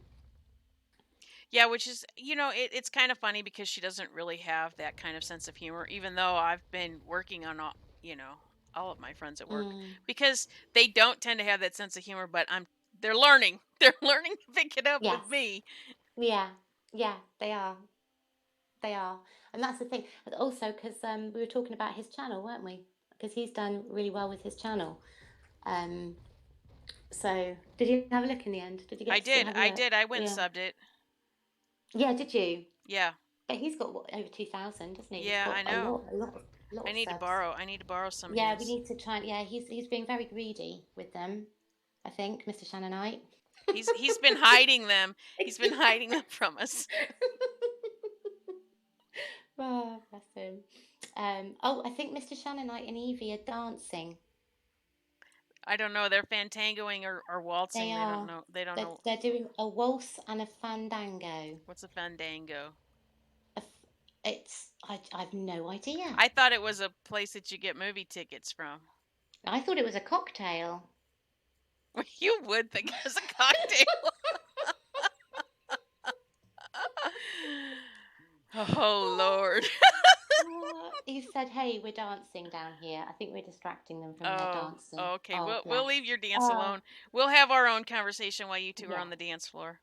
Yeah, which is, it's kind of funny because she doesn't really have that kind of sense of humor, even though I've been working on you know, all of my friends at work Mm, because they don't tend to have that sense of humor, but they're learning. They're learning to pick it up yes. with me. Yeah. Yeah, they are. They are. And that's the thing. But also because we were talking about his channel, weren't we? Because he's done really well with his channel. Um, so did you have a look in the end? Did you I get to did. have a I look? did. I went and Yeah. subbed it. Yeah, did you? Yeah. But he's got what, over 2,000, doesn't he? He's Yeah, got I know. a lot I of need to subs. borrow. I need to borrow some of Yeah, we his. need to try. Yeah, he's being very greedy with them. I think, Mr. Shannonite. He's been hiding them. He's been hiding them from us. Oh, bless him. Oh, I think Mr. Shannonite and Evie are dancing. I don't know. They're fantangoing or They waltzing. They don't are. know. They don't know They're doing a waltz and a fandango. what's a fandango. A f- I've no idea. I thought it was a place that you get movie tickets from. I thought it was a cocktail. You would think it was a cocktail. Oh Lord. He said, "Hey, we're dancing down here. I think we're distracting them from their Oh, dancing." okay. Oh, We'll bless. leave your dance Oh, alone. We'll have our own conversation while you two are yeah. on the dance floor.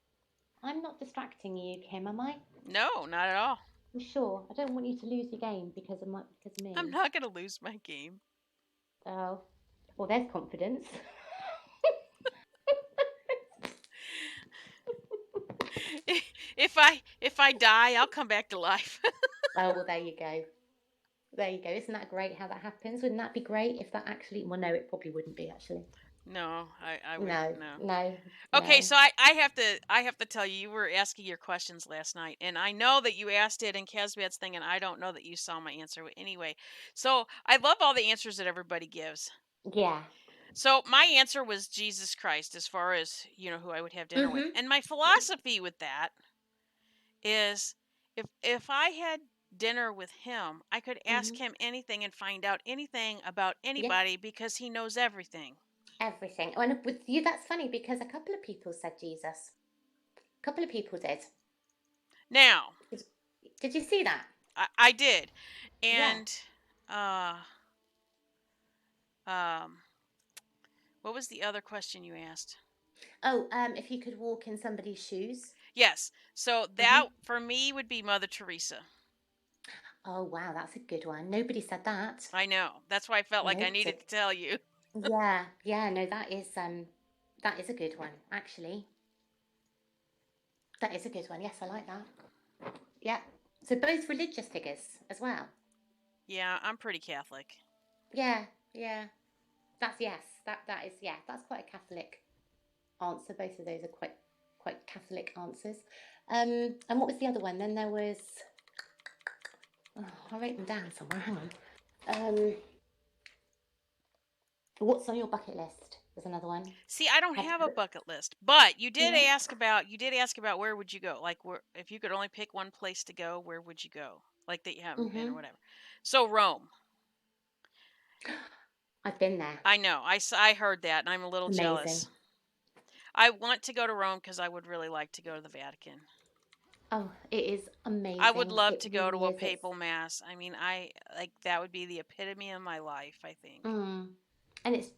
I'm not distracting you, Kim, am I? No, not at all. I'm sure. I don't want you to lose your game because of I'm me. not gonna lose my game. Oh, well, there's confidence. If I die, I'll come back to life. Oh, well, there you go. There you go. Isn't that great how that happens? Wouldn't that be great if that actually? Well, no, it probably wouldn't be actually. No, I would No, no. no, Okay, no. so I have to tell you, you were asking your questions last night, and I know that you asked it in Casbat's thing, and I don't know that you saw my answer anyway. So I love all the answers that everybody gives. Yeah. So my answer was Jesus Christ, as far as who I would have dinner with, Mhm. and my philosophy with that is if I had dinner with him, I could ask Mhm. him anything and find out anything about Yeah. anybody because he knows everything. Everything. And with you, that's funny because a couple of people said Jesus. A couple of people did. Now, Did, did you see that? I did, Yeah. and uh, um, what was the other question you asked? Oh, if you could walk in somebody's shoes. Yes, so Mhm. that for me would be Mother Teresa. Oh, wow, that's a good one. Nobody said that. I know. That's why I felt like I Nobody. needed to tell you. Yeah, yeah, no, that is a good one, actually. That is a good one. Yes, I like that. Yeah. So both religious figures as well. Yeah, I'm pretty Catholic. Yeah, yeah. That's yes. That is yeah. That's quite a Catholic answer. Both of those are quite Catholic answers. And what was the other one? Then there was oh, I wrote them down somewhere. Hang on. Um, what's on your bucket list? There's another one. See, I don't Have have a bucket list, but you know? you did ask about where would you go? Like where if you could only pick one place to go, where would you go? Like that you haven't been or Mhm. whatever. So Rome. I've been there. I know. I heard that and I'm a little Amazing. jealous. I want to go to Rome cuz I would really like to go to the Vatican. Oh, it is I would amazing. love It to go to really a is. It's papal mass. I mean, I like that would be the epitome of my life, I think. mm. And it's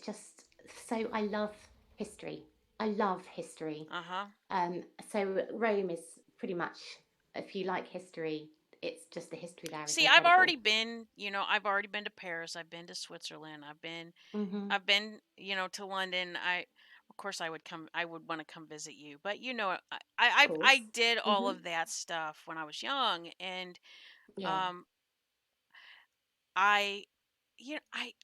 just so I love history. I love history. Uh-huh. So Rome is pretty much, if you like history, it's just the history there is See, I've incredible. already been, I've already been to Paris, I've been to Switzerland, Hmm. to London. Of course, I would want to come visit you. But Of I course. did all Hmm. of that stuff when I was young, and Yeah. um, I,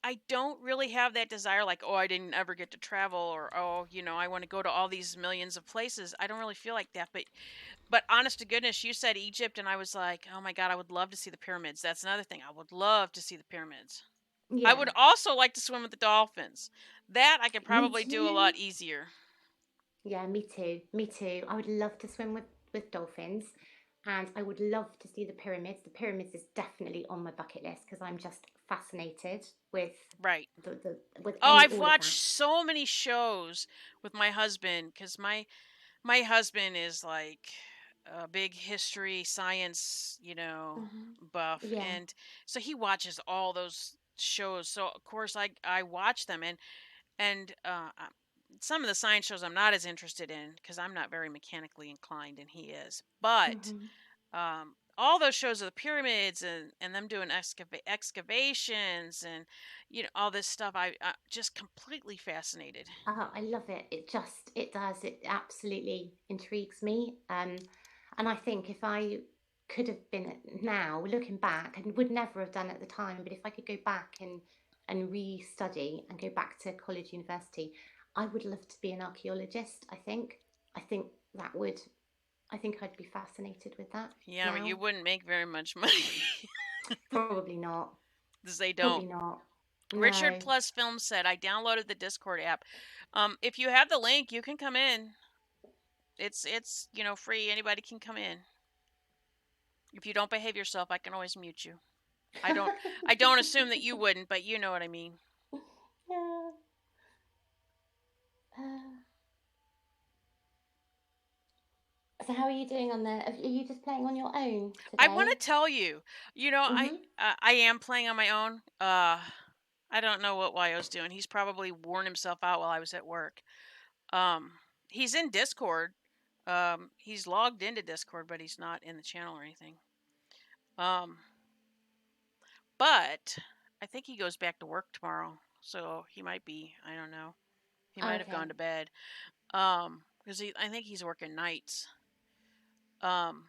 I don't really have that desire. Like, oh, I didn't ever get to travel, or oh, I want to go to all these millions of places. I don't really feel like that. But honest to goodness, you said Egypt, and I was like, oh my God, I would love to see the pyramids. That's another thing. I would love to see the pyramids. I Yeah. would also like to swim with the dolphins. That I could Me probably do a too. lot easier. Yeah, me too. Me too. I would love to swim with dolphins and I would love to see the pyramids. The pyramids is definitely on my bucket list because I'm just fascinated with Right. the with Oh, any I've all of watched that. so many shows with my husband because my husband is like a big history, science, Hmm. buff, Yeah. and so he watches all those shows. So of course I watch them, and some of the science shows I'm not as interested in because I'm not very mechanically inclined, and he is. But Hmm. all those shows of the pyramids and them doing excavations and all this stuff, I just completely fascinated. I love it. It does. It absolutely intrigues me. And I think if I could have been now, looking back, and would never have done at the time, but if I could go back and re-study and go back to college, university, I would love to be an archaeologist. I think that would. I think I'd be fascinated with that Yeah, but now. you wouldn't make very much money Probably not. because they don't. Probably not. Richard No. Plus Film said I downloaded the Discord app. If you have the link, you can come in. It's free. Anybody can come in. If you don't behave yourself, I can always mute you. I don't assume that you wouldn't, but you know what I mean. Yeah. Uh, So how are you doing on there? Are you just playing on your own I want today? to tell you, Mhm. I am playing on my own. I don't know what Wyo's doing. He's probably worn himself out while I was at work. Um, he's in Discord. He's logged into Discord, but he's not in the channel or anything. Um, but I think he goes back to work tomorrow, so he might be. I don't know. He might have gone Okay. to bed. Because I think he's working nights. Um,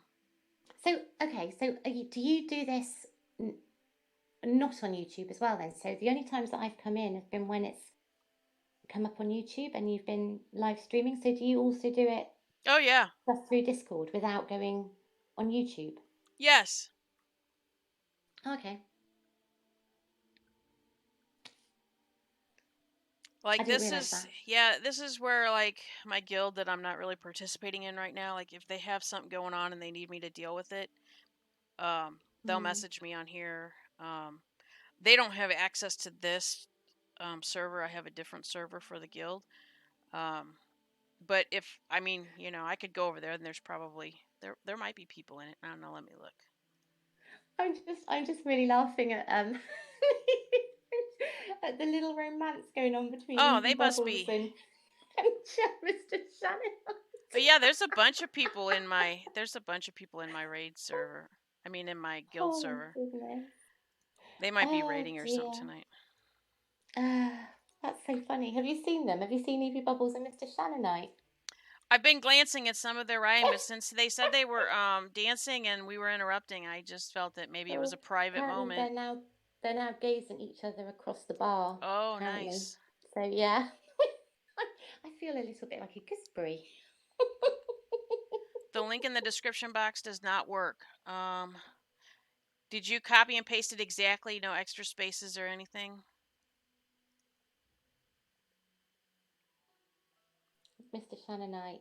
So okay. So do you do this not on YouTube as well then? So the only times that I've come in have been when it's come up on YouTube and you've been live streaming. So do you also do it oh yeah, just through Discord without going on YouTube? yes. Okay. I Like didn't this realize is that. yeah, this is where like my guild that I'm not really participating in right now, like if they have something going on and they need me to deal with it, they'll Mm. message me on here. They don't have access to this server. I have a different server for the guild. Um, but if I mean, I could go over there and there's probably there might be people in it. I don't know, let me look. I'm just really laughing at at the little romance going on between Oh, they Evie must Bubbles be. and Mr. Shannon. But yeah, there's a bunch of people in my raid server. I mean in my guild Oh my server. goodness. They might be Oh raiding or something dear. tonight. Uh, that's so funny. Have you seen them? Have you seen Evie Bubbles and Mr. Shannonite? I've been glancing at some of their writing, but since they said they were dancing and we were interrupting, I just felt that maybe it was Well, a private apparently moment. they're now gazing at each other across the bar. Oh, Apparently, nice. so yeah, I feel a little bit like a gooseberry. The link in the description box does not work. Did you copy and paste it exactly? No extra spaces or anything? Mr. Shannonite,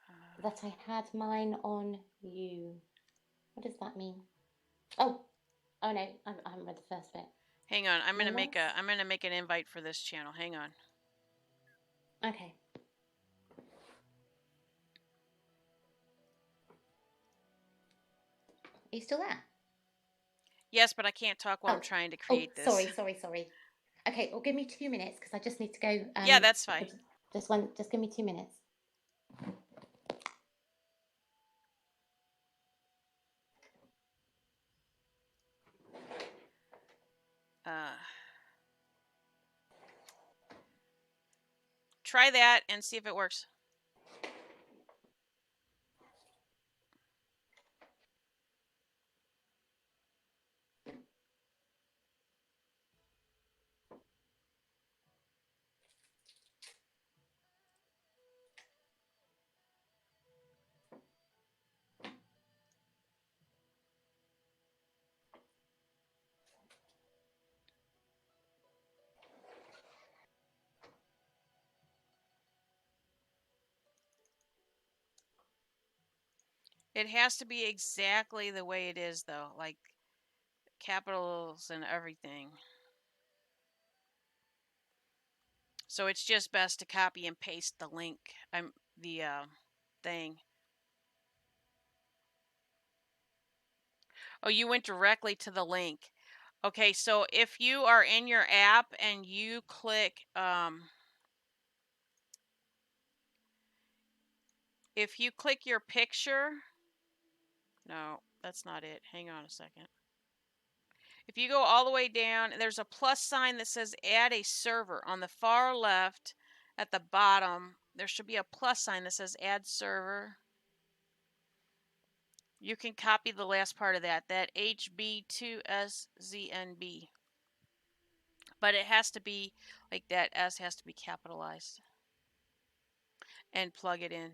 Uh, that I had mine on you. What does that mean? Oh, oh no, I haven't read the first bit. hang on, Moments? I'm gonna make an invite for this channel. Hang on. Okay. Are you still there? Yes, but I can't talk while I'm Oh, trying to oh, create this. sorry. Okay, well, give me 2 minutes because I just need to go. Yeah, that's fine. Just give me 2 minutes. Uh, try that and see if it works. It has to be exactly the way it is, though, like capitals and everything. So it's just best to copy and paste the link. I'm the thing. Oh, you went directly to the link. Okay, so if you are in your app and you click, if you click your picture, no, that's not it. Hang on a second. If you go all the way down, there's a plus sign that says add a server on the far left at the bottom. There should be a plus sign that says add server. You can copy the last part of that HB2SZNB. But it has to be like that S has to be capitalized and plug it in.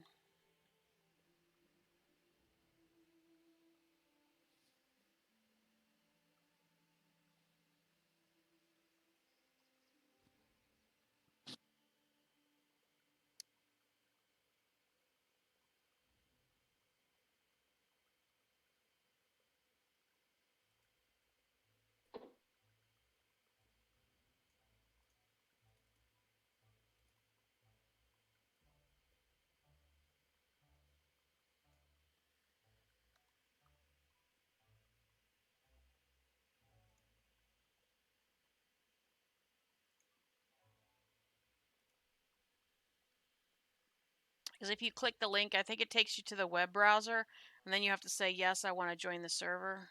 Because if you click the link, I think it takes you to the web browser, and then you have to say, yes, I want to join the server.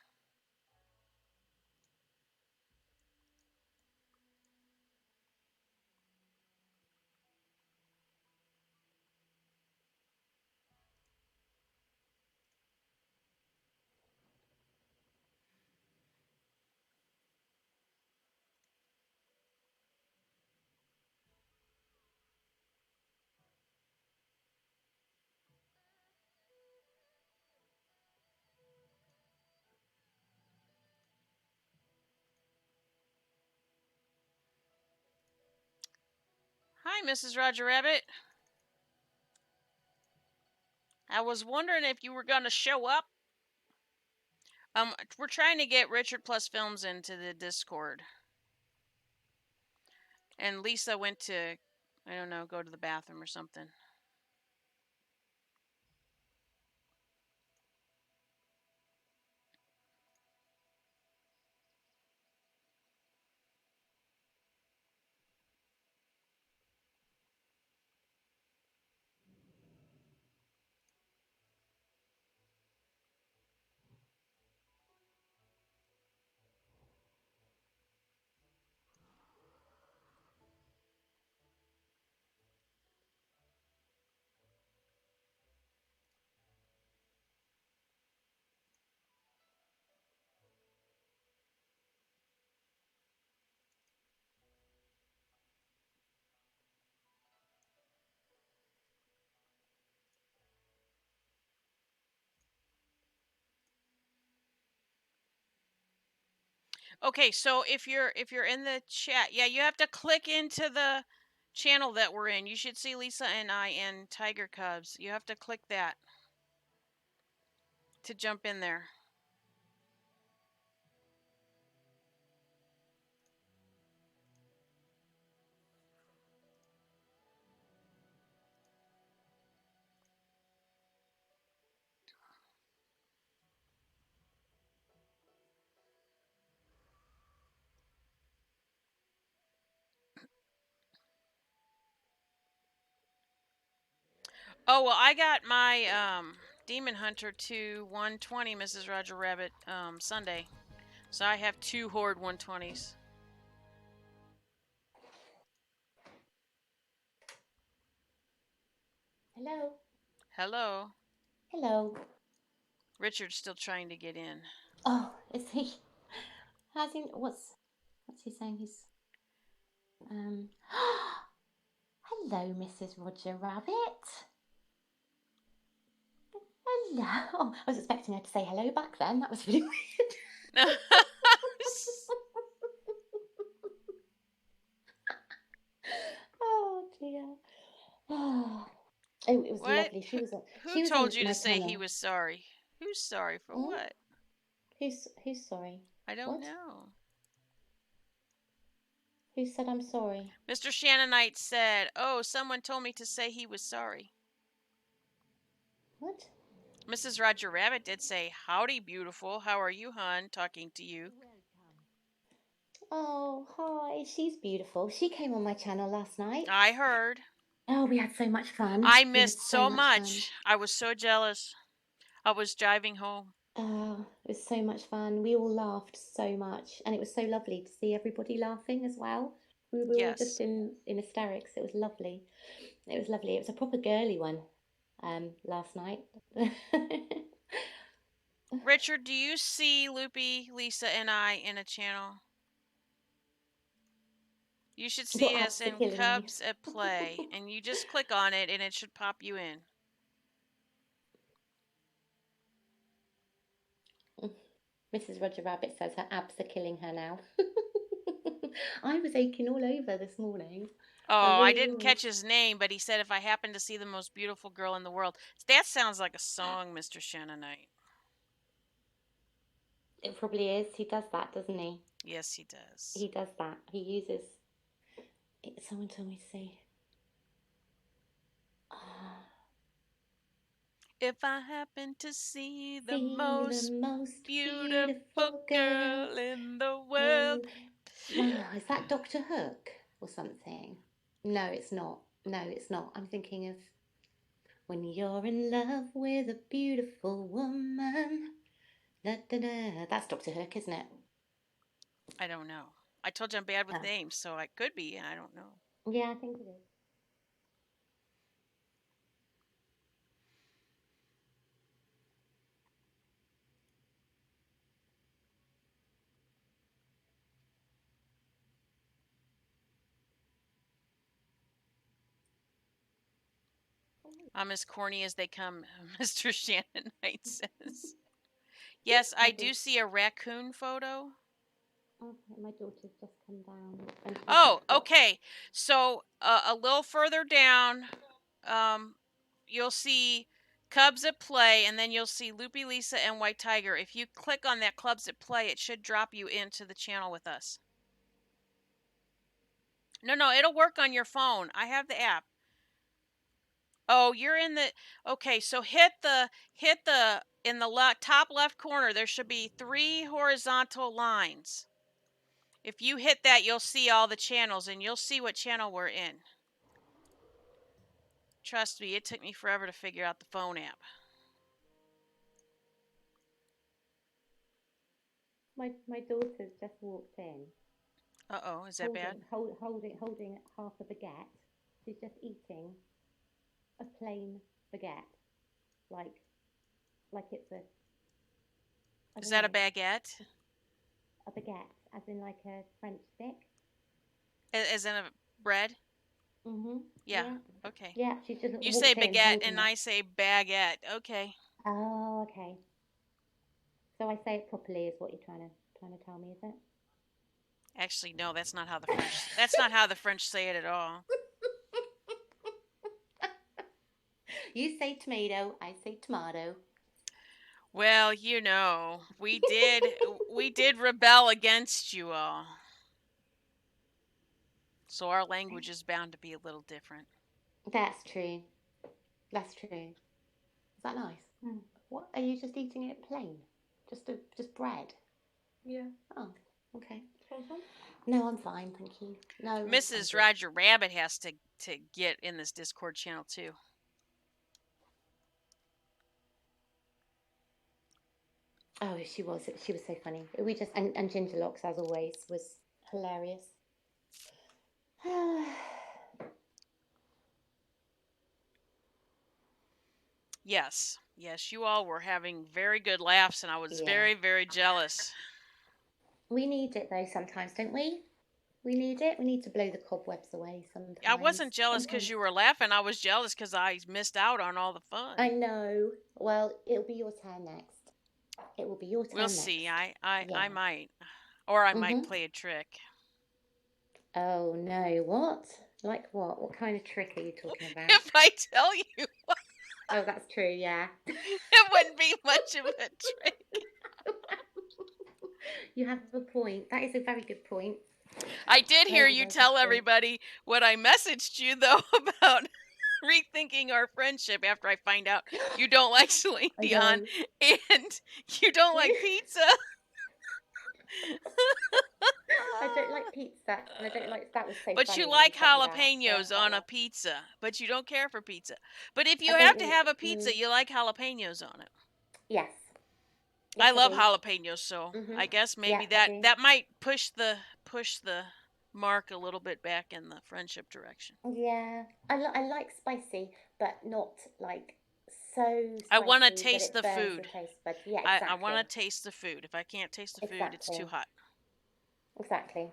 Hi, Mrs. Roger Rabbit. I was wondering if you were going to show up. We're trying to get Richard Plus Films into the Discord. And Lisa went to, I don't know, go to the bathroom or something. Okay, so if you're in the chat, yeah, you have to click into the channel that we're in. You should see Lisa and I and Tiger Cubs. You have to click that to jump in there. Oh, well, I got my Demon Hunter to 120, Mrs. Roger Rabbit, Sunday. So I have 2 Horde 120s. Hello. Hello. Hello. Richard's still trying to get in. Oh, is he? Has he? What's he saying? He's um. Hello, Mrs. Roger Rabbit. Hello. Oh, I was expecting her to say hello back then. That was really weird. Oh dear. Oh, it was What? lovely. Who She was on told you to my say he channel. was sorry? Who's sorry for Mm? what? Who's sorry? I don't What? know. Who said I'm sorry? Mr. Shannonite said, "Oh, someone told me to say he was sorry." What? Mrs. Roger Rabbit did say, "Howdy, beautiful. How are you, hon?" Talking to you. Oh, hi. She's beautiful. She came on my channel last night. I heard. Oh, we had so much fun. I We had missed so so much fun. much. I was so jealous. I was driving home. Oh, it was so much fun. We all laughed so much, and it was so lovely to see everybody laughing as well. We were all just Yes. in hysterics. It was lovely. It was lovely. It was a proper girly one, last night. Richard, do you see Loopy, Lisa, and I in a channel? You should Your see us abs are in killing me. Cubs at Play, and you just click on it and it should pop you in. Mrs. Roger Rabbit says her abs are killing her now. I was aching all over this morning. I Oh, I really didn't was. catch his name, but he said if I happen to see the most beautiful girl in the world. That sounds like a song, Mr. Shannonite. It probably is. He does that, doesn't he? Yes, he does. He does that. He uses. Someone told me to say. Ah, If I happen to see the see the most most beautiful beautiful girl girl in the world. in. Oh, is that Doctor Hook or something? No, it's not. No, it's not. I'm thinking of when you're in love with a beautiful woman. Da, da, da. That's Doctor Hook, isn't it? I don't know. I told you I'm bad with Oh, names, so I could be, and I don't know. yeah, I think it is. I'm as corny as they come, Mr. Shannonite says. Yes, My I do daughter, see a raccoon photo. okay, my daughter's just come down and she's Oh, got. okay. So a little further down, um, you'll see Cubs at Play, and then you'll see Loopy Lisa and WhiteTiger. If you click on that Clubs at Play, it should drop you into the channel with us. No, it'll work on your phone. I have the app. Oh, you're in the. Okay, so hit the in the top left corner. There should be 3 horizontal lines. If you hit that, you'll see all the channels, and you'll see what channel we're in. Trust me, it took me forever to figure out the phone app. My daughter's just walked in, Uh-oh, is that bad? holding half a baguette. She's just eating a plain baguette, like it's a I Is don't that a know baguette? a baguette, as in like a French stick. As in a bread? Yeah, Yeah. okay. Yeah. She's just You say walked in baguette holding and it. I say baguette. Okay. Oh, okay. So I say it properly is what you're trying to tell me, is it? Actually, no, that's not how the French. That's not how the French say it at all. You say tomato, I say tomato. Well, we did rebel against you all. So our language is bound to be a little different. That's true. That's true. Is that nice? Mm. What are you just eating it plain? Just bread? Yeah. Oh, okay. Uh-huh. No, I'm fine, thank you. No, I'm Mrs. good. Roger Rabbit has to get in this Discord channel too. Oh, she was so funny. We just and Ginger Locks as always was hilarious. Yes. Yes, you all were having very good laughs and I was Yeah. very, very jealous. We need it though sometimes, don't we? We need it. We need to blow the cobwebs away I sometimes. wasn't jealous because Sometimes. you were laughing. I was jealous because I missed out on all the I fun. know. Well, it'll be your turn next. It will be your We'll turn see. next. I Yeah. might. Or I might Mhm. play a trick. Oh no, what? Like what? What kind of trick are you talking about? If I tell you, Oh, that's true, yeah. it wouldn't be much of a trick. You have a point. That is a very good point. I did That hear is a you very good tell point. everybody what I messaged you, though, about rethinking our friendship after I find out you don't like Celine I Dion know. and you don't like pizza. I don't like pizza, and I don't like. That was so But you funny when you like sent me that. jalapenos on a pizza, but you don't care for pizza. But if I you don't have to really. have a pizza, you like jalapenos on it. Yes, yes, I I love do. jalapenos, so Mhm. I guess Yeah, maybe I that do. that might push the mark a little bit back in the friendship direction. Yeah, I like spicy, but not like so I want to spicy that taste it the burns the food. taste buds. Yeah, I want to exactly, taste the food. If I can't taste the food, it's too exactly, hot. exactly.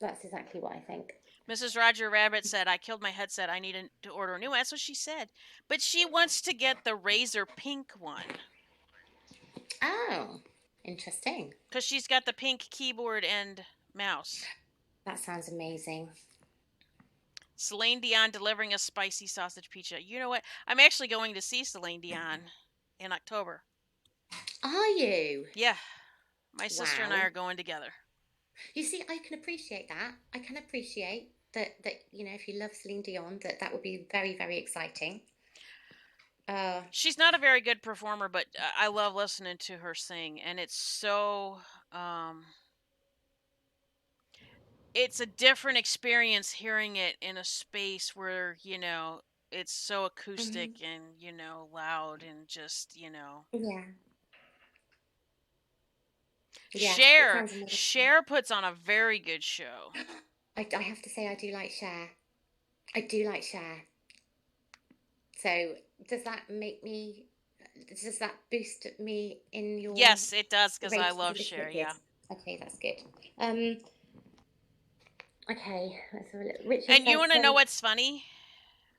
That's exactly what I think. Mrs. Roger Rabbit said, I killed my headset. I need to order a new one. That's what she said. But she wants to get the razor pink one Oh, interesting. because she's got the pink keyboard and mouse. That sounds amazing. Celine Dion delivering a spicy sausage pizza. You know what? I'm actually going to see Celine Dion in October. Are you? Yeah, my sister and I Wow. are going together. You see, I can appreciate that. I can appreciate that if you love Celine Dion, that would be very, very exciting. Uh, She's not a very good performer, but I love listening to her sing, and um, it's a different experience hearing it in a space where it's so mhm. acoustic and loud and just Yeah, yeah. It Cher sounds amazing. Cher puts on a very good show. I have to say I do like Cher. I do like Cher. So does that make me? Does that boost me in your Yes, it does because I ratings love of this Cher. year? Good. Yeah, Okay, that's good. Um. Okay. Let's have a look. Richard and you says. want to know what's funny?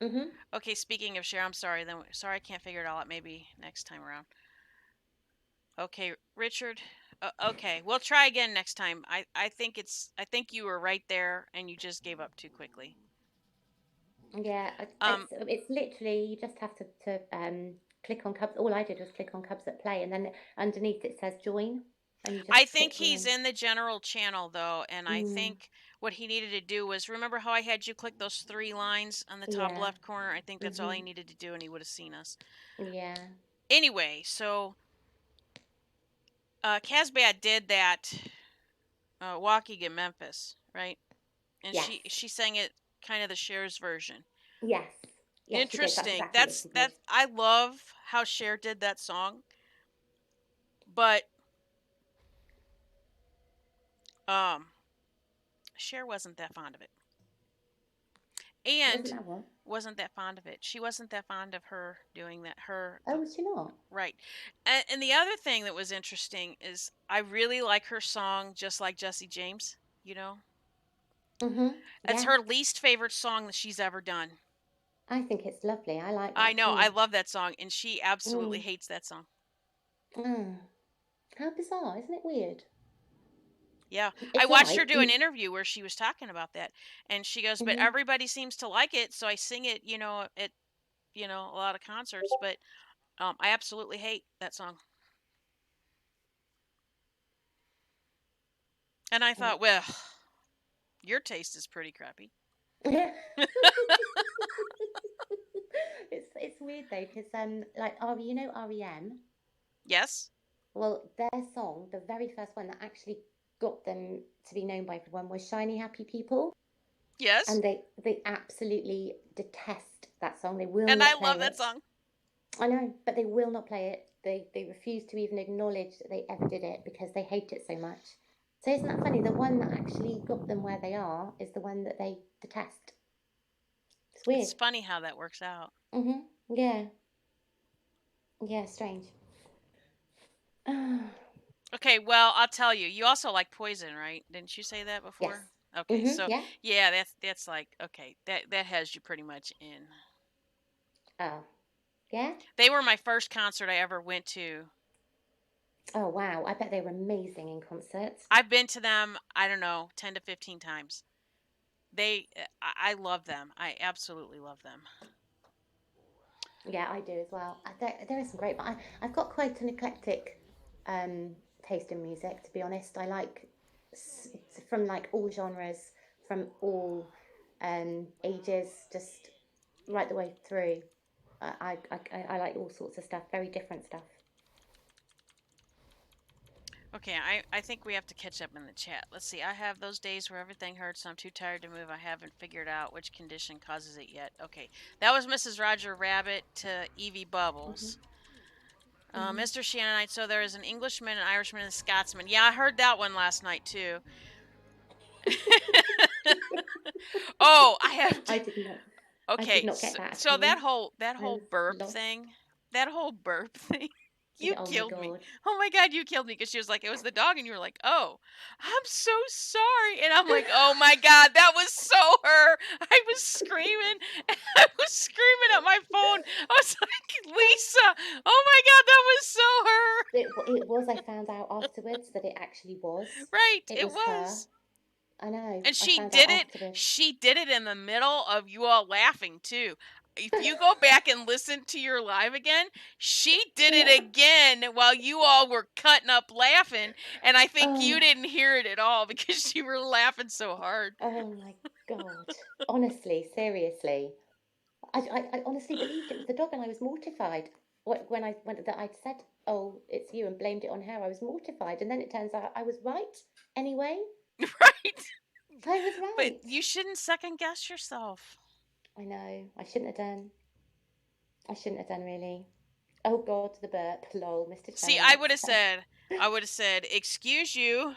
Mhm. Okay, speaking of Cher, I'm sorry. Then sorry I can't figure it all out. Maybe next time around. Okay, Richard. Okay, we'll try again next time. I think you were right there and you just gave up too quickly. Yeah, Um, it's literally you just have to click on Cubs. All I did was click on Cubs at play, and then underneath it says join, and you I just think click he's join. in the general channel though, and I Mm, think what he needed to do was remember how I had you click those three lines on the top yeah. left corner. I think that's all he Mhm. needed to do, and he would have seen us. Yeah. Anyway, so Casbad did that walking in Memphis, right? And Yes. she sang it kind of the Cher's version. Yes. Yes, she did. That's Interesting. exactly what That's she did. that. I love how Cher did that song, but um, Cher wasn't that fond of it, Wasn't and that one? wasn't that fond of it. She wasn't that fond of her doing that. Oh, was she not? Right. And the other thing that was interesting is I really like her song, Just Like Jesse James. You know, Mhm. that's Yeah. her least favorite song that she's ever done. I think it's lovely. I like I that know. I too. love that song, and she absolutely Mm. hates that song. Mm. How bizarre, isn't it weird? Yeah. I It's watched her like, do an interview where she was talking about that. And she goes, but mhm. everybody seems to like it, so I sing it, at, a lot of concerts, but I absolutely hate that song. And I And thought, well, your taste is pretty crappy. yeah. It's weird though, because like you know REM. Yes? Well, their song, the very first one that actually got them to be known by everyone was "Shiny Happy People," Yes? and they absolutely detest that song. They will And I not love play that it. song. I know, but they will not play it. They refuse to even acknowledge that they ever did it because they hate it so much. So isn't that funny? The one that actually got them where they are is the one that they detest. It's It's weird. funny how that works out. Yeah. Yeah. Strange. Okay, well, I'll tell you. You also like Poison, right? Didn't you say that Yes. before? Okay, so Yeah. yeah, that's like okay, that has you pretty much in. Oh. Yeah. They were my first concert I ever went to. Oh wow. I bet they were amazing in concert. I've been to them, I don't know, 10 to 15 times. I love them. I absolutely love them. Yeah, I do as well. There is some great, but I've got quite an eclectic um, taste in music. To be honest, I like from like all genres, from all ages, just right the way through. I like all sorts of stuff, very different stuff. Okay, I think we have to catch up in the chat. Let's see. I have those days where everything hurts, so I'm too tired to move. I haven't figured out which condition causes it yet. Okay, that was Mrs. Roger Rabbit to Evie Hmm. Bubbles. Hmm. Mr. Shannonite, so there is an Englishman, an Irishman, and a Scotsman. Yeah, I heard that one last night too. Oh, I have to. I did not. I did Okay, not get so, that at so all. that I whole was burp lost. thing, that whole burp thing, you Yeah, oh my killed me. god. Oh my god, you killed me because she was like, it was the dog, and you were like, oh, I'm so sorry, and I'm like, oh my god, that was so her. I was screaming, I was screaming at my phone. I was like, Lisa, oh my god, that was so her. It was. I found out afterwards that it actually was. Right, It it was her. was. I know. And I she found out did it. afterwards. She did it in the middle of you all laughing too. If you go back and listen to your live again, she did it Yeah. again while you all were cutting up laughing, and I think you Oh, didn't hear it at all because you were laughing so hard. oh my God. Honestly, seriously. I honestly believed it was the dog and I was mortified. When that I'd said, oh, it's you and blamed it on her, I was mortified. And then it turns out I was right anyway. Right? I was But right. you shouldn't second guess yourself. I know. I shouldn't have done. I shouldn't have done really. Oh God, the burp. Lol, Mr. See, I would Shannonite. have said, "Excuse you,"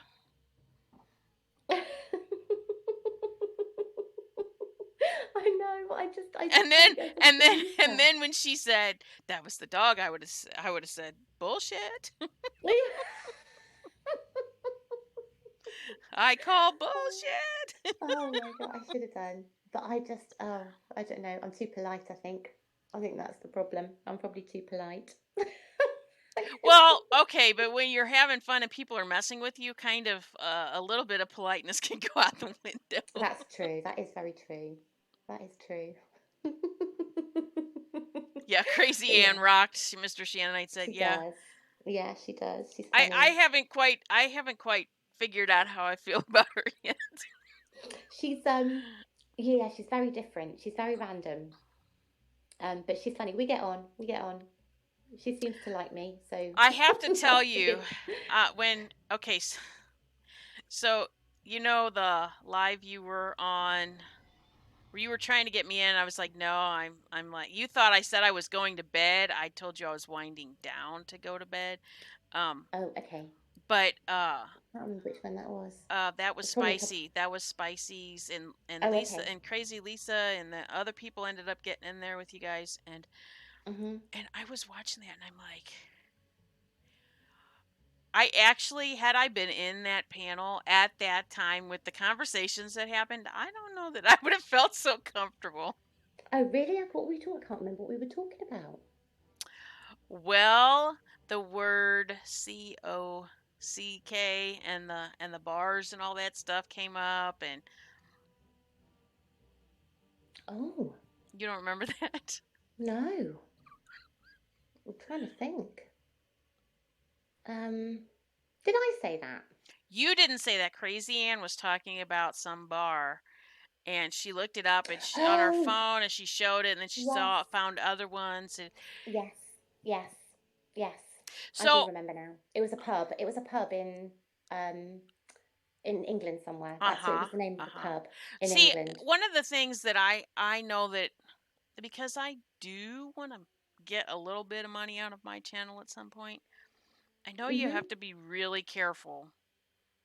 I know, but I just and then, I just and then, believed and her. then when she said that was the dog, I would have said, "Bullshit." I call bullshit. Oh my God, I should have done. But I don't know. I'm too polite, I think. I think that's the problem. I'm probably too polite. Well, okay, but when you're having fun and people are messing with you, kind of a little bit of politeness can go out the window. That's true. That is very true. That is true. Yeah, Crazy But yeah, Ann rocked. Mr. Shannonite said, she "Yeah, does. Yeah, she does. She's I funny. haven't quite figured out how I feel about her yet." She's yeah, she's very different. She's very random. But she's funny. We get on. We get on. She seems to like me, so I have to tell that's you, good. when okay, so the live you were on where you were trying to get me in. I was like, no, I'm like, you thought I said I was going to bed. I told you I was winding down to go to bed. Um, Oh, okay. but I can't remember which one that was. that was It's probably a couple. spicy. That was Spicy's and Oh, Lisa okay. and Crazy Lisa and the other people ended up getting in there with you guys Mhm. and I was watching that and I'm like, I actually, had I been in that panel at that time with the conversations that happened, I don't know that I would have felt so comfortable. Oh, really? What were we talking? I can't remember what we were talking about. Well, the word COC. and the bars and all that stuff came up, and Oh, you don't remember that? no. I'm trying to think. Um, did I say that? You didn't say that. Crazy Ann was talking about some bar, and she looked it up and on her Oh, phone, and she showed it, and then she yes, found other ones. And yes, yes, yes. I do so, remember now. It was a pub. It was a pub um in England somewhere. That's it uh-huh, was the name of the uh-huh. pub in See, England. one of the things that I know that because I do want to get a little bit of money out of my channel at some point, I know you Mhm. have to be really careful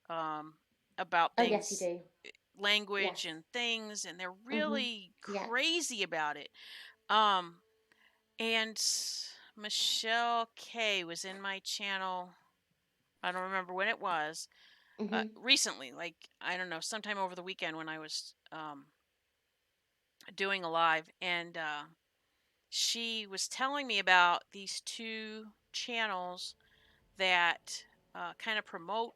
um, about Oh yes, you things, do. Yes. language and things, and they're Mhm. really Yeah. crazy about it. Um, and Michelle K was in my channel. I don't remember when it was. Mhm. Recently, like I don't know, sometime over the weekend when I was doing a live, and she was telling me about these two channels that kind of promote,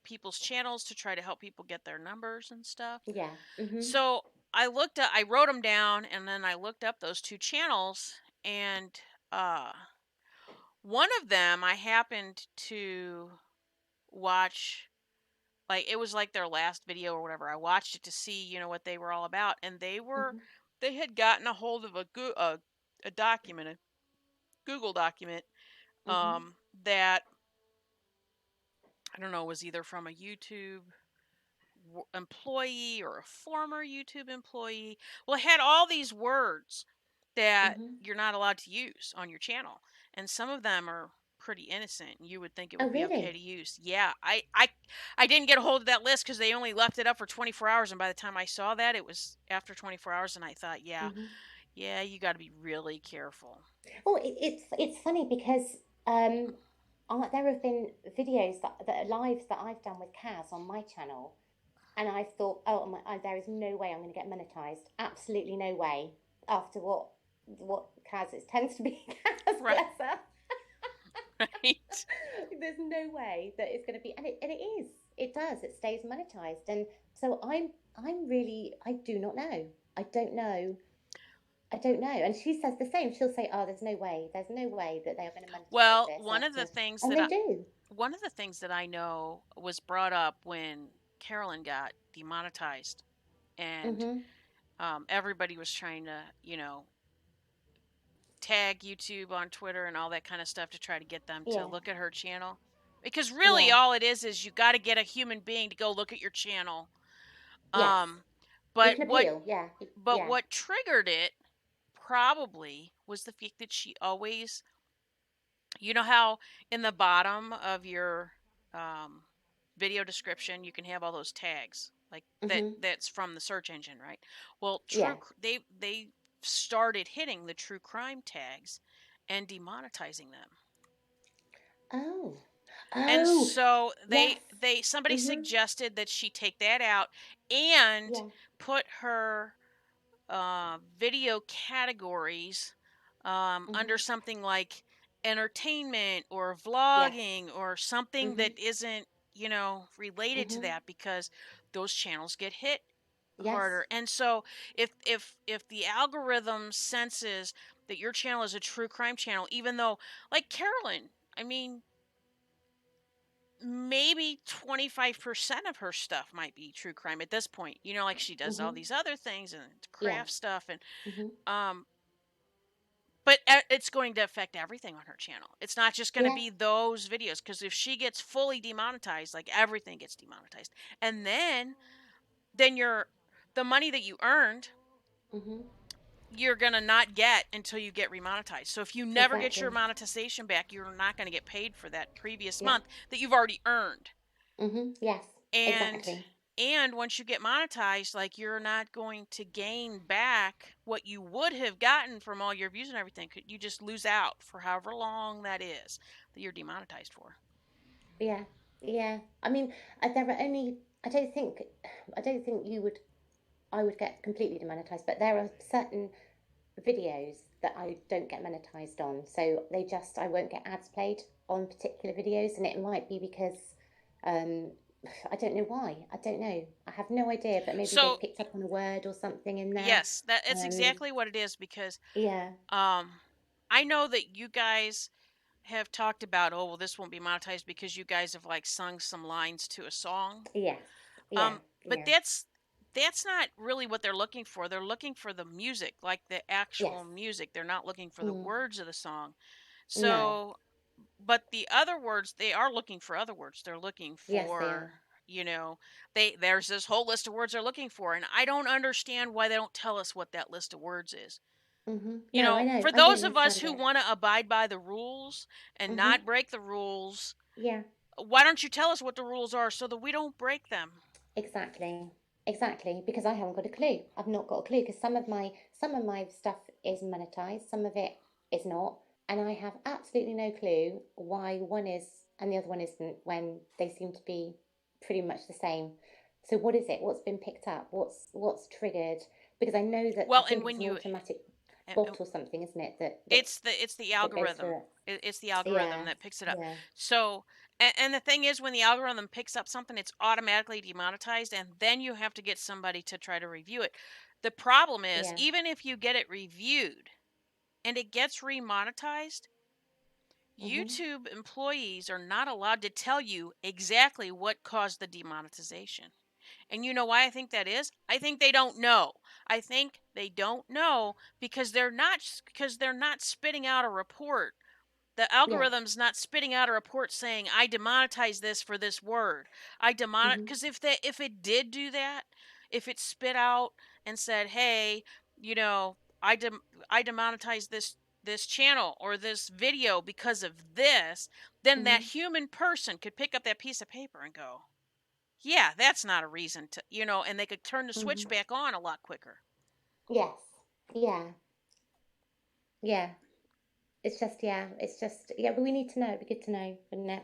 people's channels to try to help people get their numbers and stuff. Yeah. Mhm. So I wrote them down, and then I looked up those two channels, and uh, one of them I happened to watch. Like it was like their last video or whatever. I watched it to see, what they were all about, and Mhm. they had gotten a hold of a document, a Google document, Mhm. that I don't know was either from a YouTube employee or a former YouTube employee. Well, it had all these words that Mhm. you're not allowed to use on your channel, and some of them are pretty innocent. You would think it Oh would be okay really? to use. Yeah, I didn't get a hold of that list because they only left it up for 24 hours, and by the time I saw that, it was after 24 hours, and I thought, yeah, Mhm. yeah, you got to be really careful. Well, it's funny because there have been videos that are lives that I've done with Kaz on my channel, and I thought, oh there is no way I'm going to get monetized. Absolutely no way. After what Kaz it tends to be, Kaz, Right, bless her. right. There's no way that it's going to be, and it is. It does. It stays monetized, and so I'm really I do not know. I don't know. I don't know. And she says the same. She'll say, "Oh, there's no way. There's no way that they are going to monetize Well, this after," and they do. one of the things that I know was brought up when Carolyn got demonetized, and Mhm. everybody was trying to, tag YouTube on Twitter and all that kind of stuff to try to get them to Yeah. look at her channel. Because really, Yeah. all it is you got to get a human being to go look at your channel. Yes. Um, You but can what appeal. Yeah. but Yeah. what triggered it probably was the fact that she always, how in the bottom of your um, video description you can have all those tags like that. Mhm. That's from the search engine, right? Well, Yeah. they started hitting the true crime tags and demonetizing them. Oh. And Oh. so Yes. they somebody Mhm. suggested that she take that out and Yeah. put her video categories under Mhm. something like entertainment or Yes. vlogging or something Mhm. that isn't, related to Mhm. that because those channels get hit Yes. harder. And so if the algorithm senses that your channel is a true crime channel, even though like Carolyn, I mean, maybe 25% of her stuff might be true crime at this point. Like she does all Mhm. these other things and Yeah. craft stuff, and Mhm. um but it's going to affect everything on her channel. It's not just going to Yeah. be those videos because if she gets fully demonetized, like everything gets demonetized. And then the money that you earned, Mhm. you're going to not get until you get remonetized. So if you never get your Exactly. monetization back, you're not going to get paid for that previous Yeah. month that you've already earned. Yes. and Exactly. and once you get monetized, like you're not going to gain back what you would have gotten from all your views and everything. You just lose out for however long that is that you're demonetized for. Yeah. Yeah. I mean, there are only. I don't think. I don't think you would. I would get completely demonetized, but there are certain videos that I don't get monetized on, so I won't get ads played. on particular videos, and it might be because um, I don't know why. I don't know. I have no idea, but maybe they've So picked up on a word or something in there. yes, it's Um, exactly what it is because yeah. um, I know that you guys have talked about, oh well, this won't be monetized because you guys have like sung some lines to a song. Yes. Yeah. Um, but Yeah. that's not really what they're looking for. They're looking for the music, like the Yes. actual music. They're not looking for the Mm. words of the song. No. So, but the other words, they are looking for other words. They're looking Yes, they for, are. you know, there's this whole list of words they're looking for, and I don't understand why they don't tell us what that list of words is. You No, I know, know. for I don't those of us understand who it. want to abide by the rules and Hmm. not break the rules, Yeah. why don't you tell us what the rules are so that we don't break them? Exactly. Exactly. Because I haven't got a clue. I've not got a clue because some of my stuff is monetized, some of it is not, and I have absolutely no clue why one is and the other one isn't when they seem to be pretty much the same. So what is it? What's been picked up? What's triggered? Because I know that I Well, and think it's when an you automatic and bot or something, isn't it? That it's the that goes algorithm. through it. It's the algorithm Yeah. that picks it up. Yeah. So, and the thing is, when the algorithm picks up something, it's automatically demonetized, and then you have to get somebody to try to review it. The problem is, Yeah. even if you get it reviewed and it gets remonetized, Mhm. YouTube employees are not allowed to tell you exactly what caused the demonetization. And you know why I think that is? I think they don't know. I think they don't know because they're not spitting out a report. The Yeah. algorithm's not spitting out a report saying I demonetize this for this word. I demonetize Mhm. because if it did do that, if it spit out and said, "Hey, you know, I demonetize this channel or this video because of this," then that Mhm. human person could pick up that piece of paper and go, yeah, that's not a reason to, and they could turn the switch Mhm. back on a lot quicker. Yes. Yeah. Yeah. It's just, but we need to know. It'd be good to know, wouldn't it?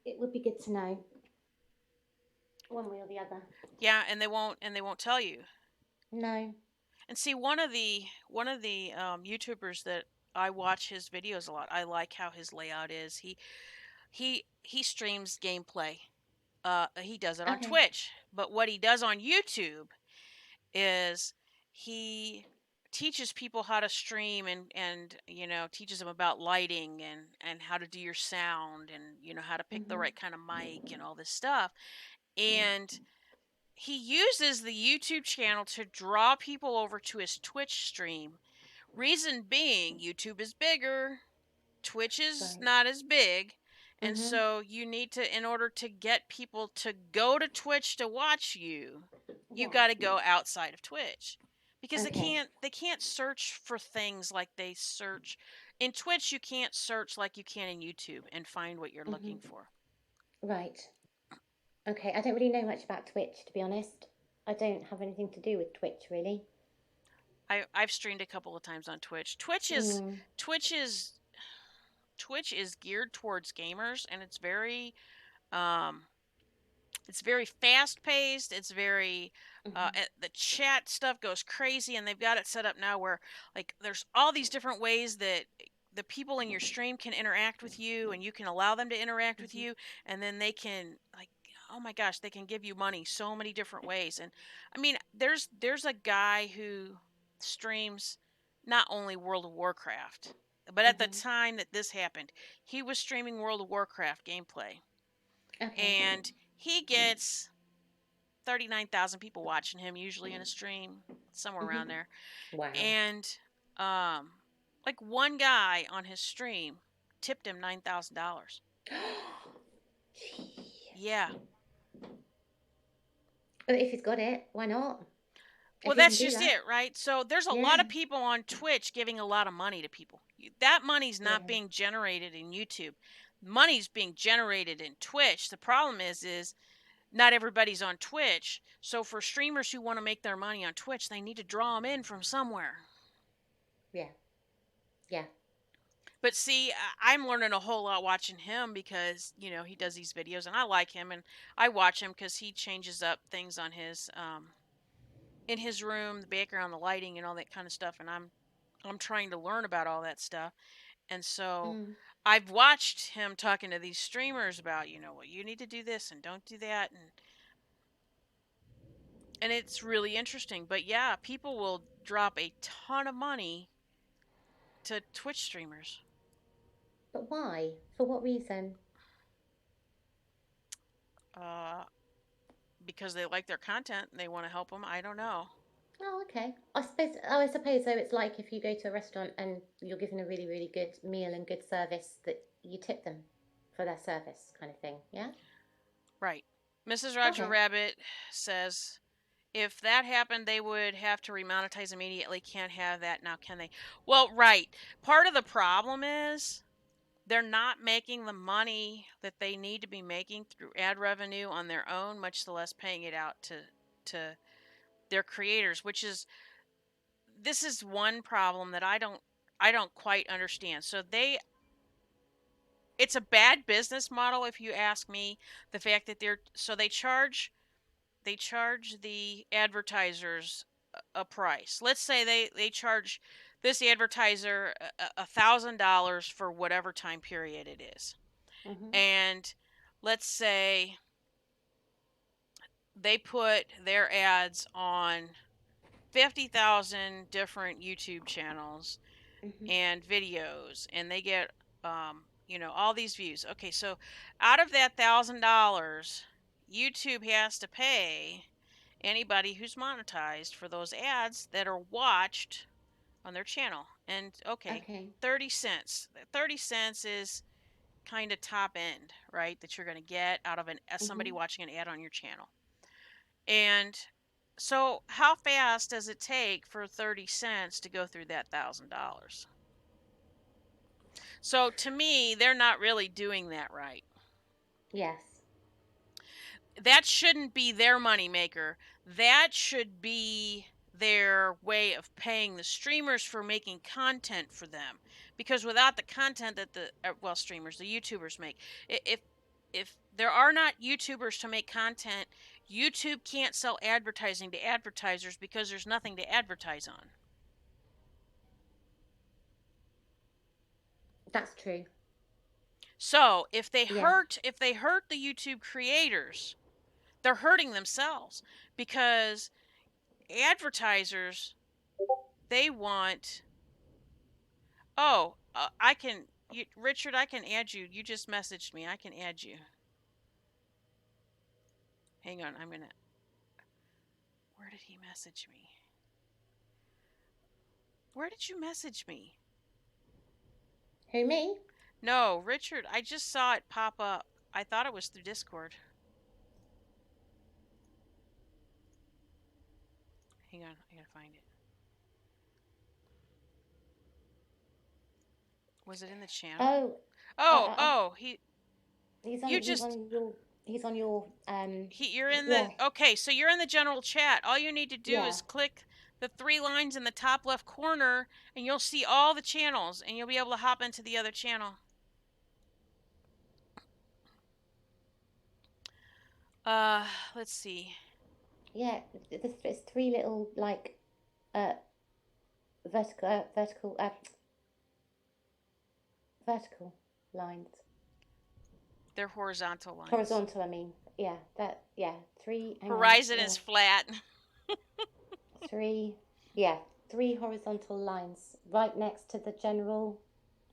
It would be good to know one way or the other. Yeah, and they won't tell you. No. And see, one of the YouTubers that I watch his videos a lot. I like how his layout is. He streams gameplay. He does it on Okay. Twitch, but what he does on YouTube is he teaches people how to stream and teaches them about lighting and how to do your sound and how to pick the Mhm. right kind of mic and all this stuff. Yeah. And he uses the YouTube channel to draw people over to his Twitch stream. Reason being, YouTube is bigger, Twitch is Right. not as big. And Mhm. so you need to, in order to get people to go to Twitch to watch you, you Yeah. got to go outside of Twitch. Because they Okay. can't they can't search for things like they search in Twitch. You can't search like you can in YouTube and find what you're Mhm. looking for. Right. Okay. I don't really know much about Twitch, to be honest. I don't have anything to do with Twitch, really. I've streamed a couple of times on Twitch. Mm. Twitch is Twitch is geared towards gamers, and um it's very fast paced. It's very Mhm. the chat stuff goes crazy, and they've got it set up now where like there's all these different ways that the people in your stream can interact with you, and you can allow them to interact with Mhm. you, and then they can like, oh my gosh, they can give you money so many different ways. And I mean, there's a guy who streams not only World of Warcraft, but at the Mhm. time that this happened, he was streaming World of Warcraft gameplay, Okay. and he gets 39,000 people watching him usually in a stream, somewhere Mhm. around there. Wow. And um like one guy on his stream tipped him $9,000. Gee. Yeah. But if he's got it, why not? Well, If he can that's do just that. it, right? So there's a lot Yeah. of people on Twitch giving a lot of money to people. That money's not Yeah. being generated in YouTube. Money's being generated in Twitch. The problem is not everybody's on Twitch. So for streamers who want to make their money on Twitch, they need to draw them in from somewhere. Yeah. Yeah. But see, I'm learning a whole lot watching him because he does these videos, and I like him, and I watch him because he changes up things on his in his room, the background, the lighting, and all that kind of stuff. And I'm trying to learn about all that stuff. And so Mm. I've watched him talking to these streamers about, well, you need to do this and don't do that, and it's really interesting. But yeah, people will drop a ton of money to Twitch streamers. But why? For what reason? Uh, because they like their content and they want to help them. I don't know. Oh, okay. I suppose though it's like if you go to a restaurant and you're given a really, really good meal and good service that you tip them for their service kind of thing. Yeah? Right. Mrs. Roger Okay. Rabbit says if that happened, they would have to remonetize immediately. Can't have that now, can they? Well, right. Part of the problem is they're not making the money that they need to be making through ad revenue on their own, much less paying it out to their creators, which is this is one problem that I don't quite understand. So it's a bad business model if you ask me. The fact that they charge the advertisers a price. Let's say they charge this advertiser $1,000 for whatever time period it is, Mhm. and let's say they put their ads on 50,000 different YouTube channels Mhm. and videos, and they get all these views. Okay, so out of that $1,000, YouTube has to pay anybody who's monetized for those ads that are watched on their channel. And okay, Okay. 30 cents. 30 cents is kind of top end, right? That you're going to get out of somebody Mhm. watching an ad on your channel. And so how fast does it take for 30 cents to go through that $1,000? So to me, they're not really doing that right. Yes. That shouldn't be their moneymaker. That should be their way of paying the streamers for making content for them. Because without the content that streamers, the YouTubers make, if there are not YouTubers to make content, YouTube can't sell advertising to advertisers because there's nothing to advertise on. That's true. So Yeah. if they hurt the YouTube creators, they're hurting themselves because advertisers they want. Oh, Richard, I can add you. You just messaged me. I can add you. Hang on, I'm gonna. Where did he message me? Where did you message me? Who, me? No, Richard. I just saw it pop up. I thought it was through Discord. Hang on, I gotta find it. Was it in the channel? Oh, Oh, I, oh, he. he's on. You He's just. on your. He's on your. You're in the. Yeah. Okay, so you're in the general chat. All you need to do Yeah. is click the three lines in the top left corner, and you'll see all the channels, and you'll be able to hop into the other channel. Uh, let's see. Yeah. There's three little like uh vertical lines. They're horizontal lines. Horizontal, I mean. Yeah. That. Yeah. Three. Hang on. Horizon Yeah. is flat. Three. Yeah. Three horizontal lines right next to the general,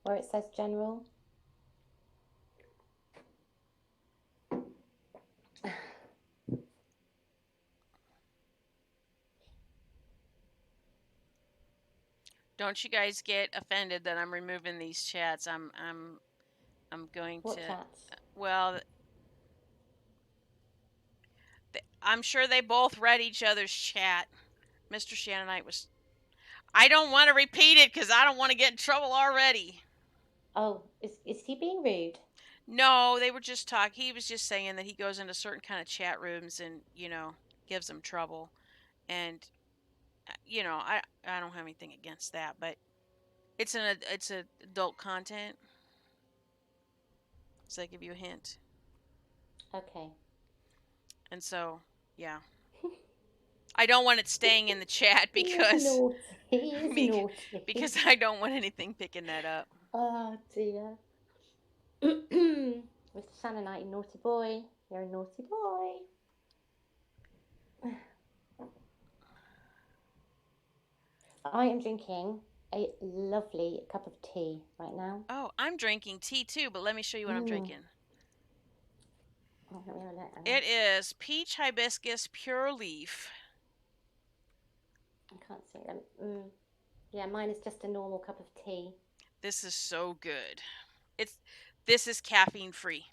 where it says general. Don't you guys get offended that I'm removing these chats? I'm going What to. chats? Well, I'm sure they both read each other's chat. Mr. Shannonite was. I don't want to repeat it because I don't want to get in trouble already. Oh, is he being rude? No, they were just talking. He was just saying that he goes into certain kind of chat rooms and gives them trouble. And I don't have anything against that, but it's a adult content. Does that give you a hint? Okay. And so, yeah, I don't want it staying in the chat He is because naughty. He is naughty. because I don't want anything picking that up. Oh dear. Mr. Shannonite, you naughty boy. You're a naughty boy. I am drinking a lovely cup of tea right now. Oh, I'm drinking tea too, but let me show you what I'm Mm. drinking. Oh, let me have a look. It is peach hibiscus pure leaf. I can't see them. Yeah, mine is just a normal cup of tea. This is so good. It's this is caffeine free.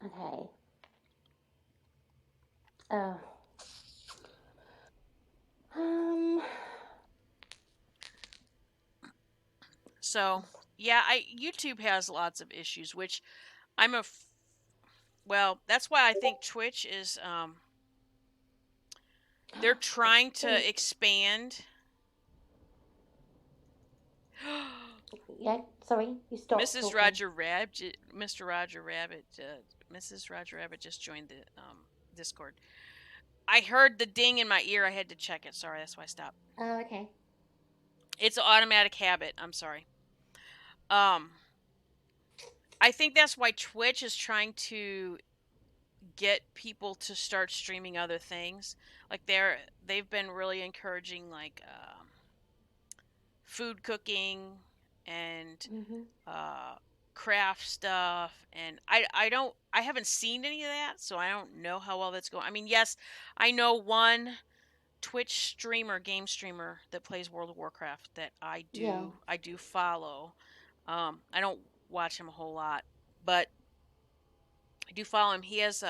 Okay. Oh. Um. So, yeah, I YouTube has lots of issues, which I'm a well, that's why I think Twitch is they're trying to Oh, expand. yeah. Sorry, you stopped Mrs. talking. Roger Rabbit, Mr. Roger Rabbit, Mrs. Roger Rabbit just joined the Discord. I heard the ding in my ear. I had to check it. Sorry, that's why I stopped. Oh, okay. It's an automatic habit. I'm sorry. Um, I think that's why Twitch is trying to get people to start streaming other things. Like they've been really encouraging like food cooking and Mhm. uh, craft stuff, and I haven't seen any of that, so I don't know how well that's going. I mean, yes, I know one Twitch streamer, game streamer that plays World of Warcraft that Yeah. I do follow. I don't watch him a whole lot, but I do follow him. He has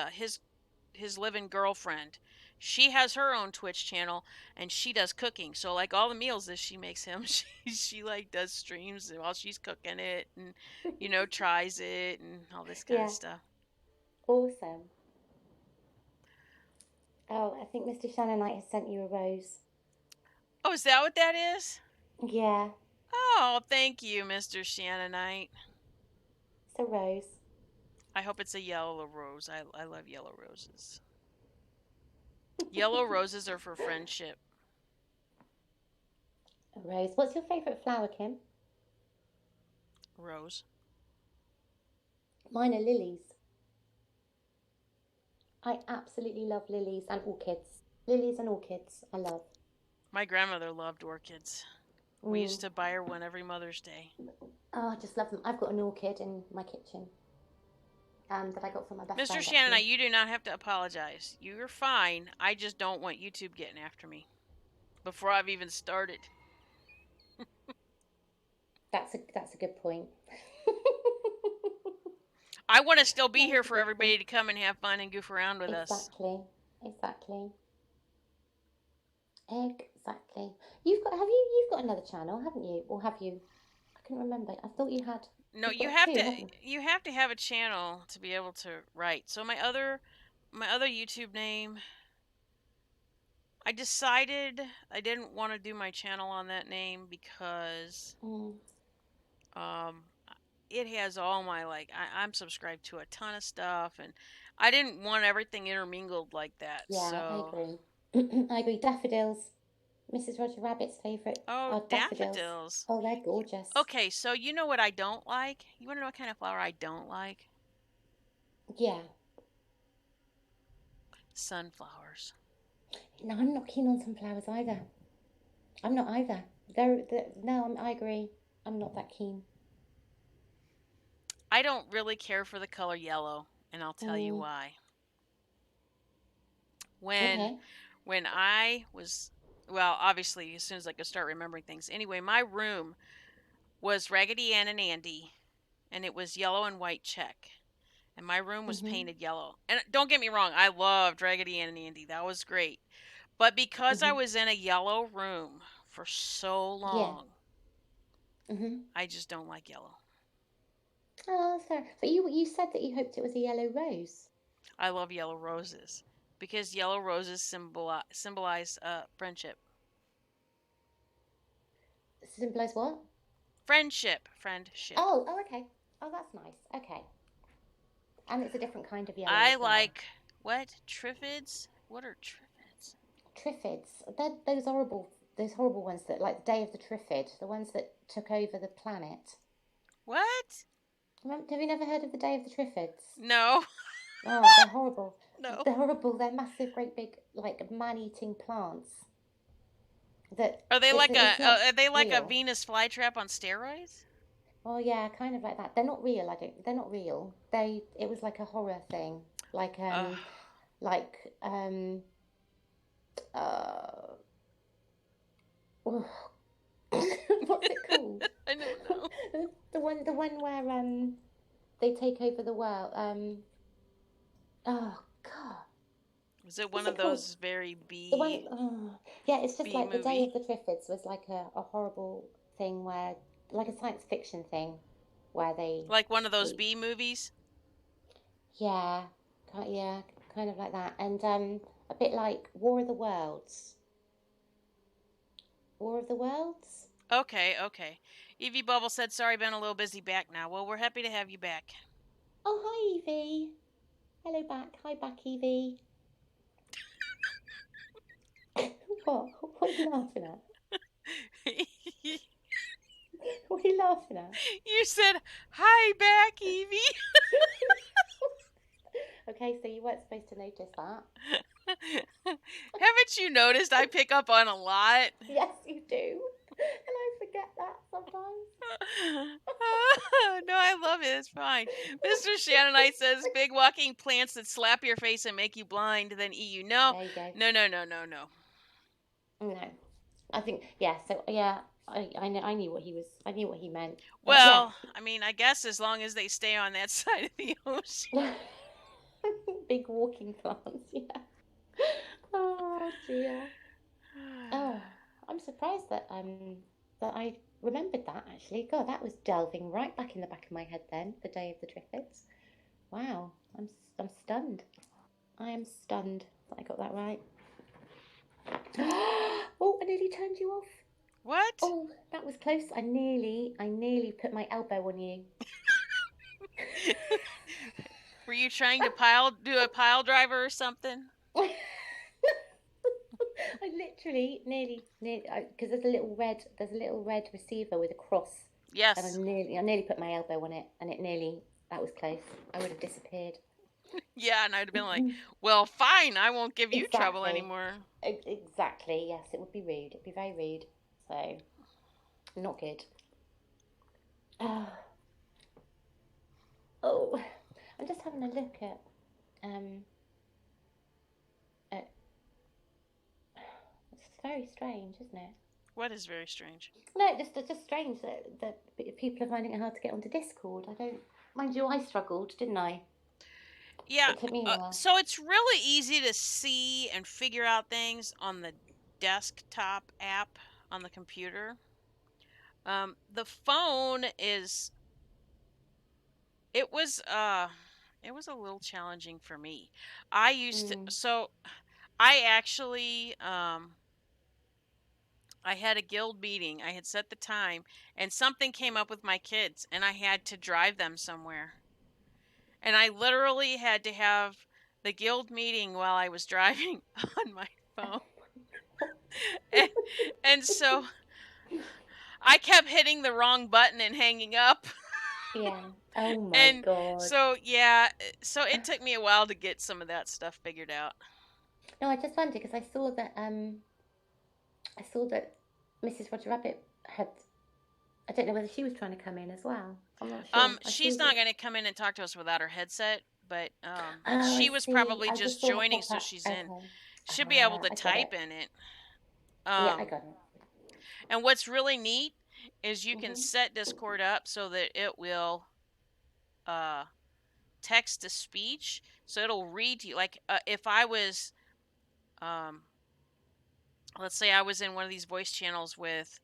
his living girlfriend. She has her own Twitch channel and she does cooking. So like all the meals that she makes him, she like does streams while she's cooking it and tries it and all this kind of Yeah. stuff. Awesome. Oh, I think Mr. Shannonite has sent you a rose. Oh, is that what that is? Yeah, Oh, thank you, Mr. Shannonite. it's a rose. I hope it's a yellow rose. I love yellow roses. Yellow roses are for friendship. A rose. What's your favourite flower, Kim? Rose. Mine are lilies. I absolutely love lilies and orchids. Lilies and orchids, I love. My grandmother loved orchids. We Mm. used to buy her one every Mother's Day. Oh, I just love them. I've got an orchid in my kitchen that I got from my best Mr. friend, Shannon, actually. you do not have to apologize. You're fine. I just don't want YouTube getting after me before I've even started. That's a good point. I want to still be That is here a for good point. everybody to come and have fun and goof around with us. Exactly. Exactly. Exactly. You've got another channel, haven't you? Or have you? I couldn't remember. I thought you had. No, You've got two, haven't you have to have a channel to be able to write. So my other YouTube name, I decided I didn't want to do my channel on that name because you? um it has all my I'm subscribed to a ton of stuff and I didn't want everything intermingled like that. Yeah, I So, agree. I agree. Daffodils. Mrs. Roger Rabbit's favourite oh, are daffodils. daffodils. Oh, they're gorgeous. Okay, so you know what I don't like? You want to know what kind of flower I don't like? Yeah. Sunflowers. No, I'm not keen on sunflowers either. I'm not either. No, I agree. I'm not that keen. I don't really care for the color yellow, and I'll tell you Mm, why. When okay. when I was well, obviously as soon as I could start remembering things. Anyway, my room was Raggedy Ann and Andy, and it was yellow and white check. And my room was Mhm. painted yellow. And don't get me wrong, I loved Raggedy Ann and Andy. That was great. But because I Mhm. was in a yellow room for so Yeah. long, Mhm. I just don't like yellow. Oh, that's fair. But you said that you hoped it was a yellow rose. I love yellow roses because yellow roses symbolize friendship. Symbolize what? Friendship. Friendship. Oh, oh, okay. Oh, that's nice. Okay. And it's a different kind of yellow I as well. like what? Triffids? What are triffids? Triffids. They're those horrible. those horrible ones that, like the Day of the Triffid, the ones that took over the planet. What? Have you never heard of the Day of the Triffids? No. Oh, they're horrible. No. They're horrible. They're massive, great big, like man-eating plants. That Are they like it's not are they like a real. Venus flytrap on steroids? Oh yeah, kind of like that. They're not real. I don't. They're not real. It was like a horror thing. Like Ugh. like uh oh, what's it called? I don't know. The one where they take over the world. Oh God, Is it one what's of it called? those very The one. B Yeah, it's just B like the Day movie? of the Triffids was like a horrible thing where, like a science fiction thing, where Like one of those they B movies? yeah, yeah, kind of like that, and a bit like War of the Worlds. War of the Worlds. Okay, okay. Evie Bubble said, "Sorry, been a little busy. Back now." Well, we're happy to have you back. Oh, hi Evie. Hello back. Hi back, Evie. What? What are you laughing at? What are you laughing at? You said, "Hi, back, Evie." Okay, so you weren't supposed to notice that. Haven't you noticed I pick up on a lot? Yes, you do. And I forget that sometimes. No, I love it. It's fine. Mr. Shannonite says big walking plants that slap your face and make you blind, then eat you. No, There you go. no, no, no, no, no. No, I think yeah. So yeah, I knew what he was. I knew what he meant. But yeah, Well, I mean, I guess as long as they stay on that side of the ocean. big walking plants. Yeah. Oh dear. Oh, I'm surprised that I remembered that actually. God, that was delving right back in the back of my head then. The Day of the Triffids. Wow, I'm stunned. I am stunned that I got that right. Oh, I nearly turned you off. What? Oh, that was close. I nearly put my elbow on you. Were you trying to do a pile driver or something? I literally nearly, because there's a little red receiver with a cross, and Yes. I nearly put my elbow on it, and that was close. I would have disappeared. Yeah, and I'd have been like, well, fine, I won't give you trouble Exactly, anymore. exactly. Yes, it would be rude. It'd be very rude. So, not good. Oh, oh, I'm just having a look um at. It's very strange, isn't it? What is very strange? No, it's just strange that people are finding it hard to get onto Discord. I don't mind you. I struggled, didn't I? Yeah, It took me a while. so it's really easy to see and figure out things on the desktop app on the computer. The phone is it was uh it was a little challenging for me. I used to Mm, so I actually I had a guild meeting. I had set the time and something came up with my kids and I had to drive them somewhere. And I literally had to have the guild meeting while I was driving on my phone. And, and so I kept hitting the wrong button and hanging up. yeah. Oh my And god. so, yeah, so it took me a while to get some of that stuff figured out. No, I just wondered because I saw that Mrs. Roger Rabbit had. I don't know whether she was trying to come in as well. I'm not sure. I saw She's not that. going to come in and talk to us without her headset, but Oh, I she was see. probably I just just saw her joining, pop so up. she's in. Okay. She'll be able to I got it. type in it. Yeah, I Um, got it. and what's really neat is you can Mhm. set Discord up so that it will uh, text to speech, so it'll read to you. Like if I was, um, let's say I was in one of these voice channels with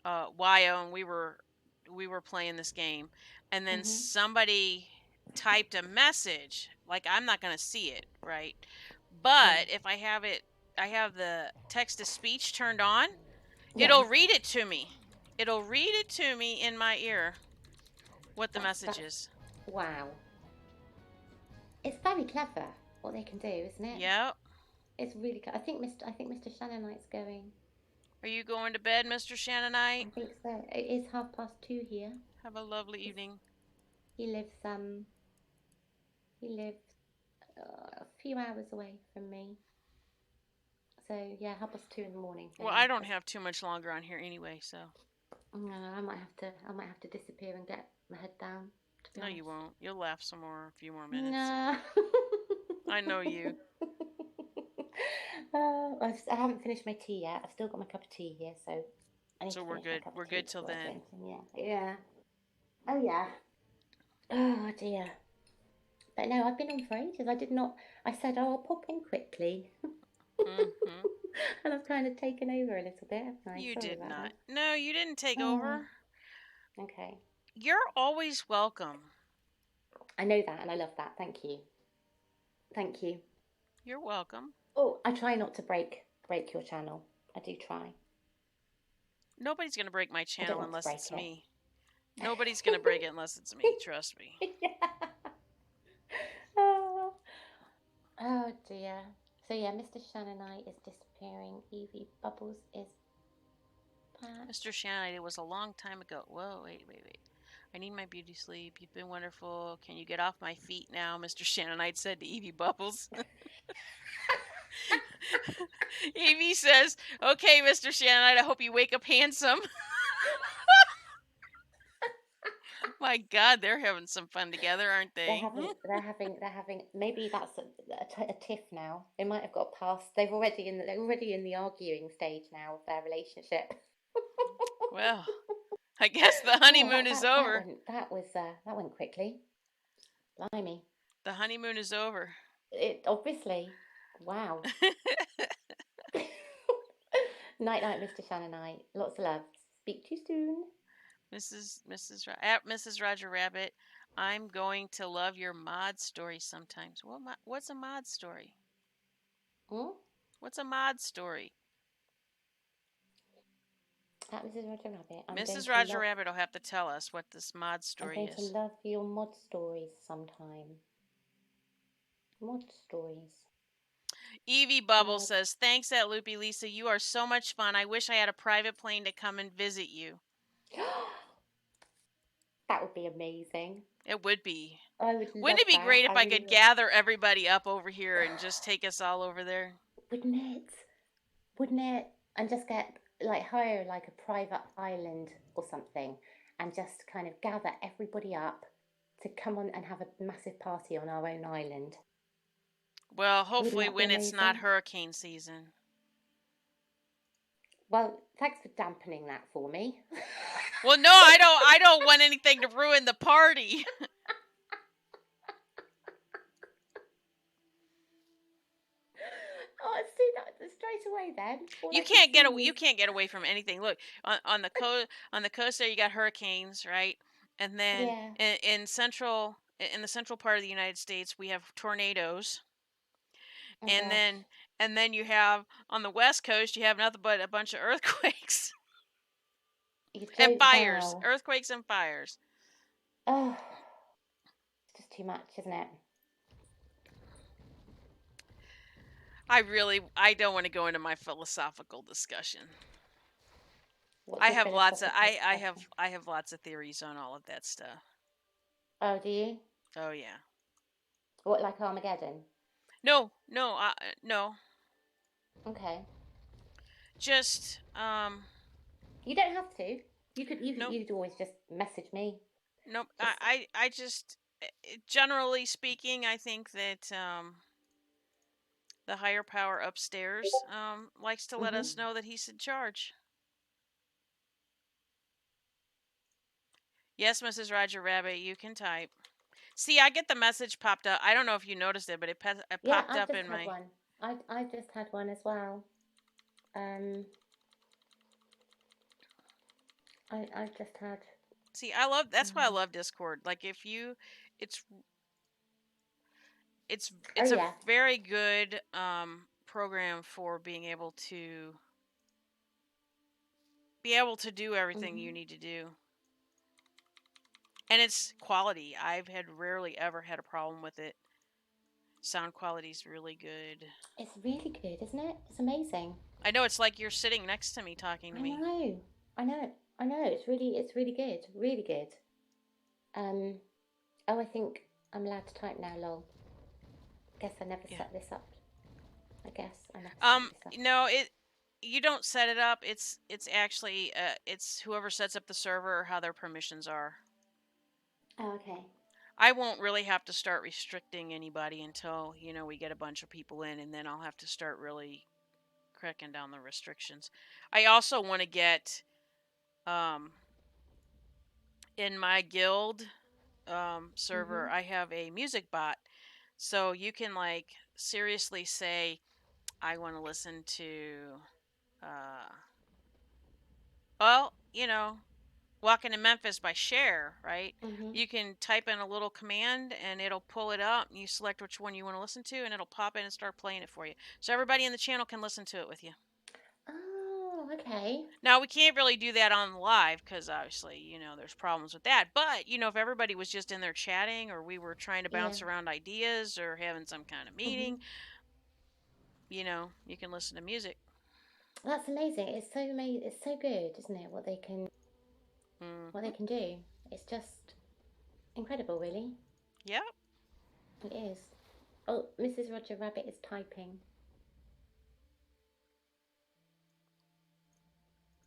WoW, and we were playing this game, and then Mhm. somebody typed a message. Like I'm not gonna see it, right? Mm. But if I have the text to speech turned on. It'll Yes. read it to me. It'll read it to me in my ear what the message That's is. wow. It's very clever what they can do, isn't it? Yep. It's really. I think Mr. Shannonite's going. Are you going to bed, Mr. I Shannonite? think so. It is 2:30 here. Have a lovely He's, evening. he lives he lives a few hours away from me. So yeah, 2:30 in the morning for Well, him. I don't have too much longer on here anyway, so. I might have to disappear and get my head down. To be No, you honest. won't. You'll laugh some more, a few more minutes. No. I know you. I haven't finished my tea yet. I've still got my cup of tea here, so I need So to we're finish my good. cup We're of tea good till before I go then. into yeah. Oh yeah. Oh dear. But no, I've been on for ages. I did not. I said, oh, I'll pop on quickly, Mm-hmm. and I've kind of taken over a little bit, haven't I? You Sorry did about not. that. No, you didn't take Oh, over. okay. You're always welcome. I know that, and I love that. Thank you. Thank you. You're welcome. Oh, I try not to break your channel. I do try. Nobody's going to break my I don't channel want to unless it's break it. me. Nobody's going to break it unless it's me. Trust me. Yeah. Oh, oh dear. So yeah, Mr. Shannonite is disappearing. Evie Bubbles is back. Mr. Shannon, it was a long time ago. Whoa, wait. I need my beauty sleep. You've been wonderful. Can you get off my feet now? Mr. Shannonite said to Evie Bubbles. Evie says, okay, Mr. Shannonite, I hope you wake up handsome. My God, they're having some fun together, aren't they? They're having. Maybe that's a tiff now. They might have got past. They're already in the arguing stage now of their relationship. Well, I guess the Oh, honeymoon is over. that went quickly. Blimey. The honeymoon is over. It obviously. Wow. Night night, Mr. Shannonite. Lots of love. Speak to you soon. At Mrs. Roger Rabbit, I'm going to love your mod story sometimes. What's a mod story? Hmm? What's a mod story? At Mrs. Roger Rabbit. Mrs. Roger Rabbit will have to tell us what this mod I'm story going to is. love your mod stories sometime. Mod stories. Evie Bubble Mod. says, thanks, at Loopy Lisa. You are so much fun. I wish I had a private plane to come and visit you. That would be amazing. It would be. I would Wouldn't love it be that. great if I I really could would. gather everybody up over here and just take us all over there? Wouldn't it? Wouldn't it? And just get hire like a private island or something, and just kind of gather everybody up to come on and have a massive party on our own island. Well, Wouldn't hopefully that be when it's not amazing? hurricane season. Well, thanks for dampening that for me. Well, no, I don't want anything to ruin the party. Oh, see that straight away then. You can't get away from anything. Look, on the coast there you got hurricanes, right? And then Yeah. in the central part of the United States we have tornadoes. Oh And gosh. then you have on the west coast you have nothing but a bunch of earthquakes You and don't. fires. Wow. Earthquakes and fires. Oh, it's just too much, isn't it? I don't want to go into my philosophical discussion. What's I your have lots of philosophical discussion? I have lots of theories on all of that stuff. Oh, do you? Oh yeah. What, like Armageddon? No. Okay. Just You don't have to. nope. You'd always just message me. Nope. Just I just generally speaking, I think that the higher power upstairs likes to let mhm. us know that he's in charge. Yes, Mrs. Roger Rabbit, you can type. See, I get the message popped up. I don't know if you noticed it, but it Yeah, popped I've up just in had my. one. I've just had one as well. Um, I've just had. See, that's why I love Discord. Like if you, it's Oh it's a yeah. very good program for being able to do everything you Mhm. need to do. And it's quality. I've had rarely ever had a problem with it. Sound quality's really good. It's really good, isn't isn't it? It's amazing. I know, it's like you're sitting next to me talking to I me. know. I know. I know. It's really good. Really good. Um. Oh, I think I'm allowed to type now. Lol. Guess I never Yeah. set this up. I guess I never set this up. No, you don't set it up. It's actually it's whoever sets up the server or how their permissions are. Oh, okay. I won't really have to start restricting anybody until, we get a bunch of people in, and then I'll have to start really cracking down the restrictions. I also want to get um in my guild server, Mhm. I have a music bot. So you can like seriously say I want to listen to uh well, Walking in Memphis by Cher, right? Mhm. You can type in a little command and it'll pull it up. And you select which one you want to listen to, and it'll pop in and start playing it for you. So everybody in the channel can listen to it with you. Oh, okay. Now, we can't really do that on live because obviously, there's problems with that. But, if everybody was just in there chatting, or we were trying to Yeah. bounce around ideas or having some kind of Mhm. meeting, you can listen to music. That's amazing. It's so amazing. It's so good, isn't it? What they Hmm. can do. It's just incredible, really. Yep. It is. Oh, Mrs. Roger Rabbit is typing.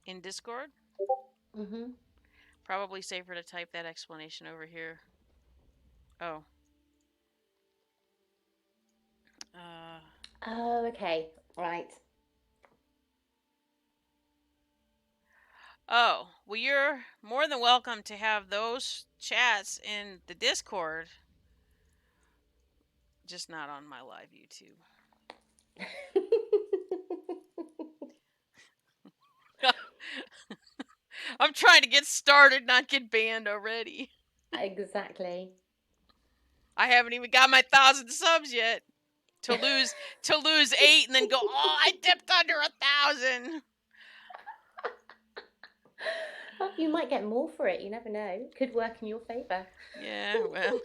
In Discord, Mhm. probably safer to type that explanation over here. Oh. Uh, Oh, okay. Right. oh, well, you're more than welcome to have those chats in the Discord, just not on my live YouTube. I'm trying to get started, not get banned already. Exactly. I haven't even got my 1,000 subs yet. To lose 8 and then go, oh, I dipped under 1,000. Well, you might get more for it. You never know. Could work in your favour. Yeah, well,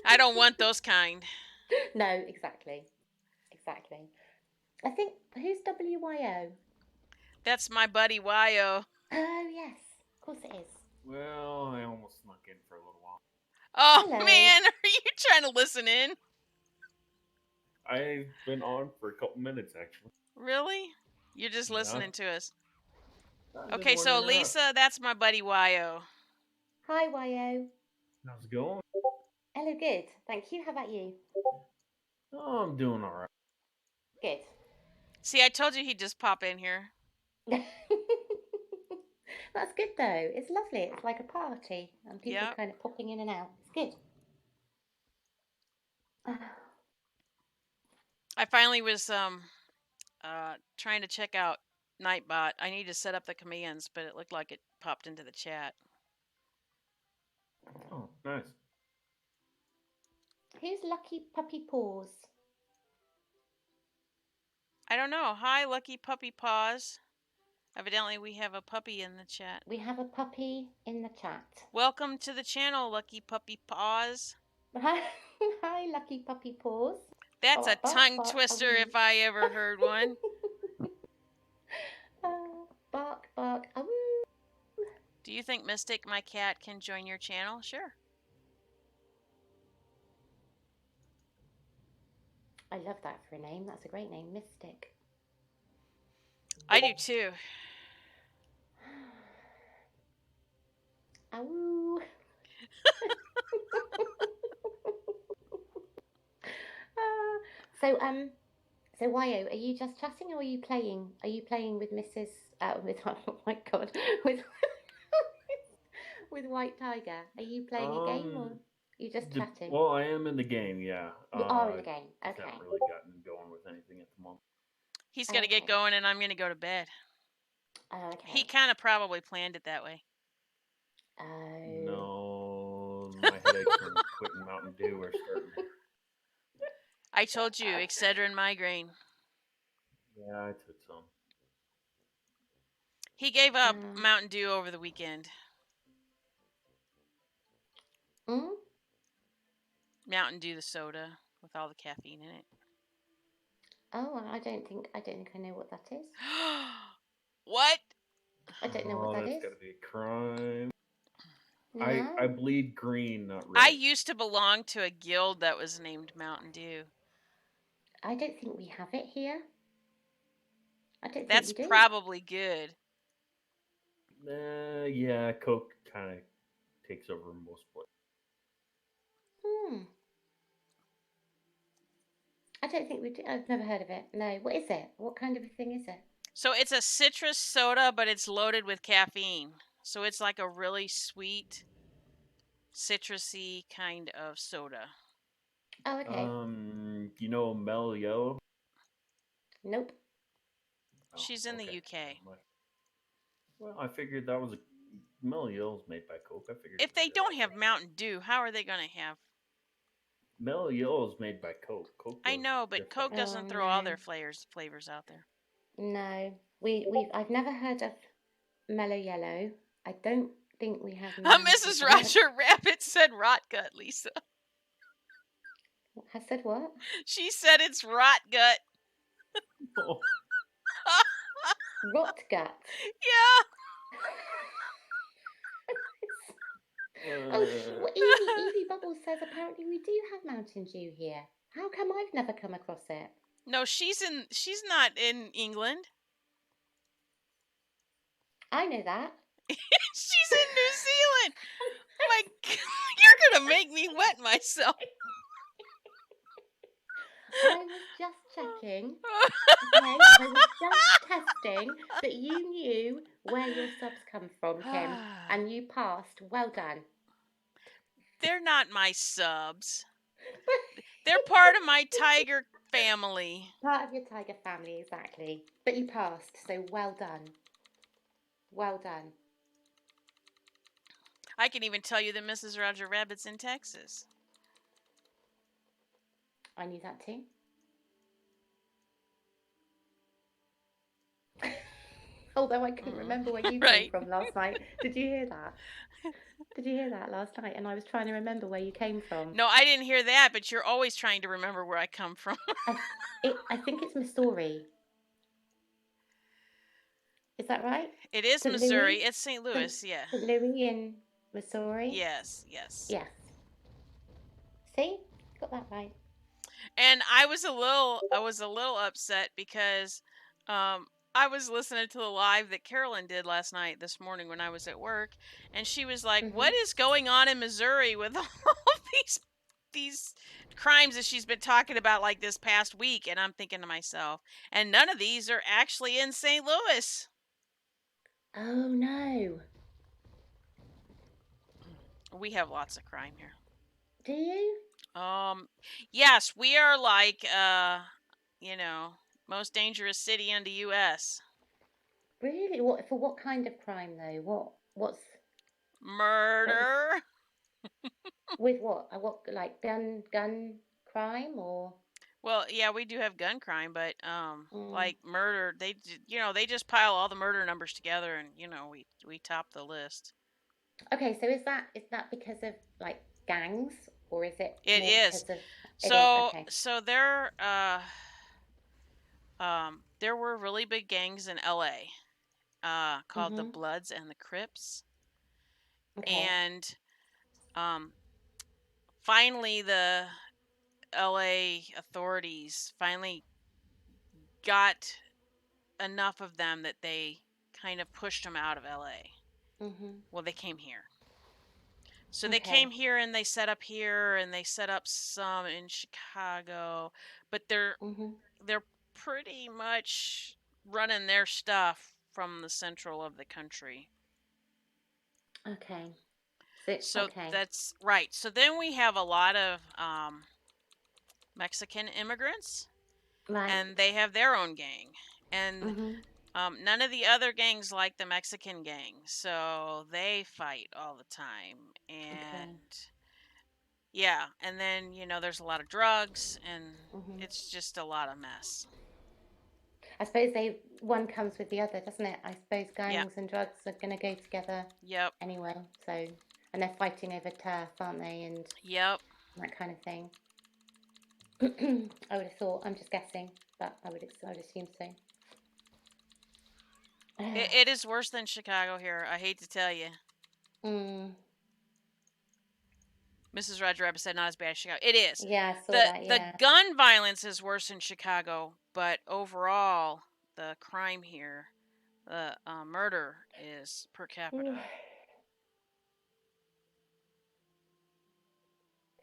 I don't want those kind. No, exactly. Exactly. I think who's WYO? That's my buddy Wyo. Oh yes, of course it is. Well, I almost snuck in for a little while. Oh Hello. man, are you trying to listen in? I've been on for a couple minutes actually. Really? You're just Yeah, listening to us. I've been Okay, so wondering around. Lisa, that's my buddy Wyo. Hi YO. How's it going? Hello, good. Thank you. How about you? Oh, I'm doing all right. Good. See, I told you he'd just pop in here. That's good though. It's lovely. It's like a party, and people Yep. kind of popping in and out. It's good. I finally was trying to check out Nightbot. I need to set up the commands, but it looked like it popped into the chat. Oh, nice. Who's Lucky Puppy Paws? I don't know. Hi, Lucky Puppy Paws. Evidently, we have a puppy in the chat. We have a puppy in the chat. Welcome to the channel, Lucky Puppy Paws. Hi, hi, Lucky Puppy Paws. That's a Bark, bark, tongue bark. twister if I ever heard one. Bark, bark. Do you think Mystic, my cat, can join your channel? Sure. I love that for a name. That's a great name, Mystic. I do too. Awoo. So Wyo, are you just chatting or are you playing? Are you playing with Mrs. With oh my god, with with WhiteTiger? Are you playing a game or are you just chatting? Well, I am in the game. Yeah. You are in the game. Just Okay. haven't really gotten going with anything at the moment. He's going to get Okay. going and I'm going to go to bed. He Okay. kind of probably planned it that way. Oh. No, my headaches from quitting Mountain Dew are starting. I told you, Excedrin migraine. Yeah, I took some. He gave up Mountain Dew over the weekend. Mm? Mountain Dew, the soda, with all the caffeine in it. Oh, I don't think I know what that is. What? I don't know what Oh, that that's is. got to be a crime. I No, bleed green, not I red. used to belong to a guild that was named Mountain Dew. I don't think we have it here. I don't think That's we do. probably good. Yeah, Coke kind of takes over most places. Hmm. I don't think we do. I've never heard of it. No. What is it? What kind of a thing is it? So it's a citrus soda, but it's loaded with caffeine. So it's like a really sweet, citrusy kind of soda. Oh, okay. You know Mel Yellow? Nope. Oh, She's in the okay. UK. Never mind. Well, I figured that was a Mel Yellow's made by Coke. I figured If it they made it don't all have Coke. Mountain Dew, how are they going to have? Mel Yellow's made by Coke. Coke I does know, but different. Coke Oh doesn't throw all no. their flavors out there. No. I've never heard of Mellow Yellow. I don't think we have Mountain. Mrs. I've never Roger Rabbit said rot gut, Lisa. has said what? She said it's rot gut. Oh, Rot gut. Yeah. Oh, well, Evie Bubbles says apparently we do have Mountain Dew here. How come I've never come across it? No, she's not in England. I know that. She's in New Zealand. My God, you're going to make me wet myself. I was just checking. Okay, I was just testing that you knew where your subs come from, Kim, and you passed. Well done. They're not my subs. They're part of my tiger family. Part of your tiger family, exactly. But you passed, so well done. Well done. I can even tell you that Mrs. Roger Rabbit's in Texas. I knew that too. Although I couldn't remember where you came Right. from last night. Did you hear that? Did you hear that last night? And I was trying to remember where you came from. No, I didn't hear that, but you're always trying to remember where I come from. I think it's Missouri. Is that right? It is St. Missouri. Louis? It's St. Louis, yeah. St. Louis in Missouri? Yes, yes. Yes. See? Got that right. And I was a little upset because I was listening to the live that Carolyn did last night this morning when I was at work, and she was like, Mm-hmm. "What is going on in Missouri with all these crimes that she's been talking about like this past week?" And I'm thinking to myself, and none of these are actually in St. Louis. Oh no. We have lots of crime here. Do you? Yes, we are like you know, most dangerous city in the US. Really? What for what kind of crime though? What's what was Murder. with what? What like gun crime or Well, yeah, we do have gun crime, but mm. like murder, they just pile all the murder numbers together, and we top the list. Okay, so is that because of like gangs or is it It more is. because of it is So okay. so there were really big gangs in LA called the Mhm. Bloods and the Crips, Okay. and um finally the LA authorities finally got enough of them that they kind of pushed them out of LA. Mhm. Well, they came here. So they Okay. came here and they set up here and they set up some in Chicago, but Mhm. they're pretty much running their stuff from the central of the country. Okay. So So okay. that's right. So then we have a lot of Mexican immigrants, and Right. they have their own gang. And Mhm. none of the other gangs like the Mexican gang, so they fight all the time. Okay. And yeah, and then there's a lot of drugs, and Mhm. it's just a lot of mess. I suppose they one comes with the other, doesn't it? I suppose Yeah, gangs and drugs are going to go together yep, anyway. So, and they're fighting over turf, aren't they? And yep. that kind of thing. I would have thought. I'm just guessing. but I would assume so. It is worse than Chicago here. I hate to tell you. Mrs. Roger Rabbit said not as bad as Chicago. It is. Yeah, I saw The that. the Yeah. gun violence is worse in Chicago, but overall the crime here, the murder is per capita.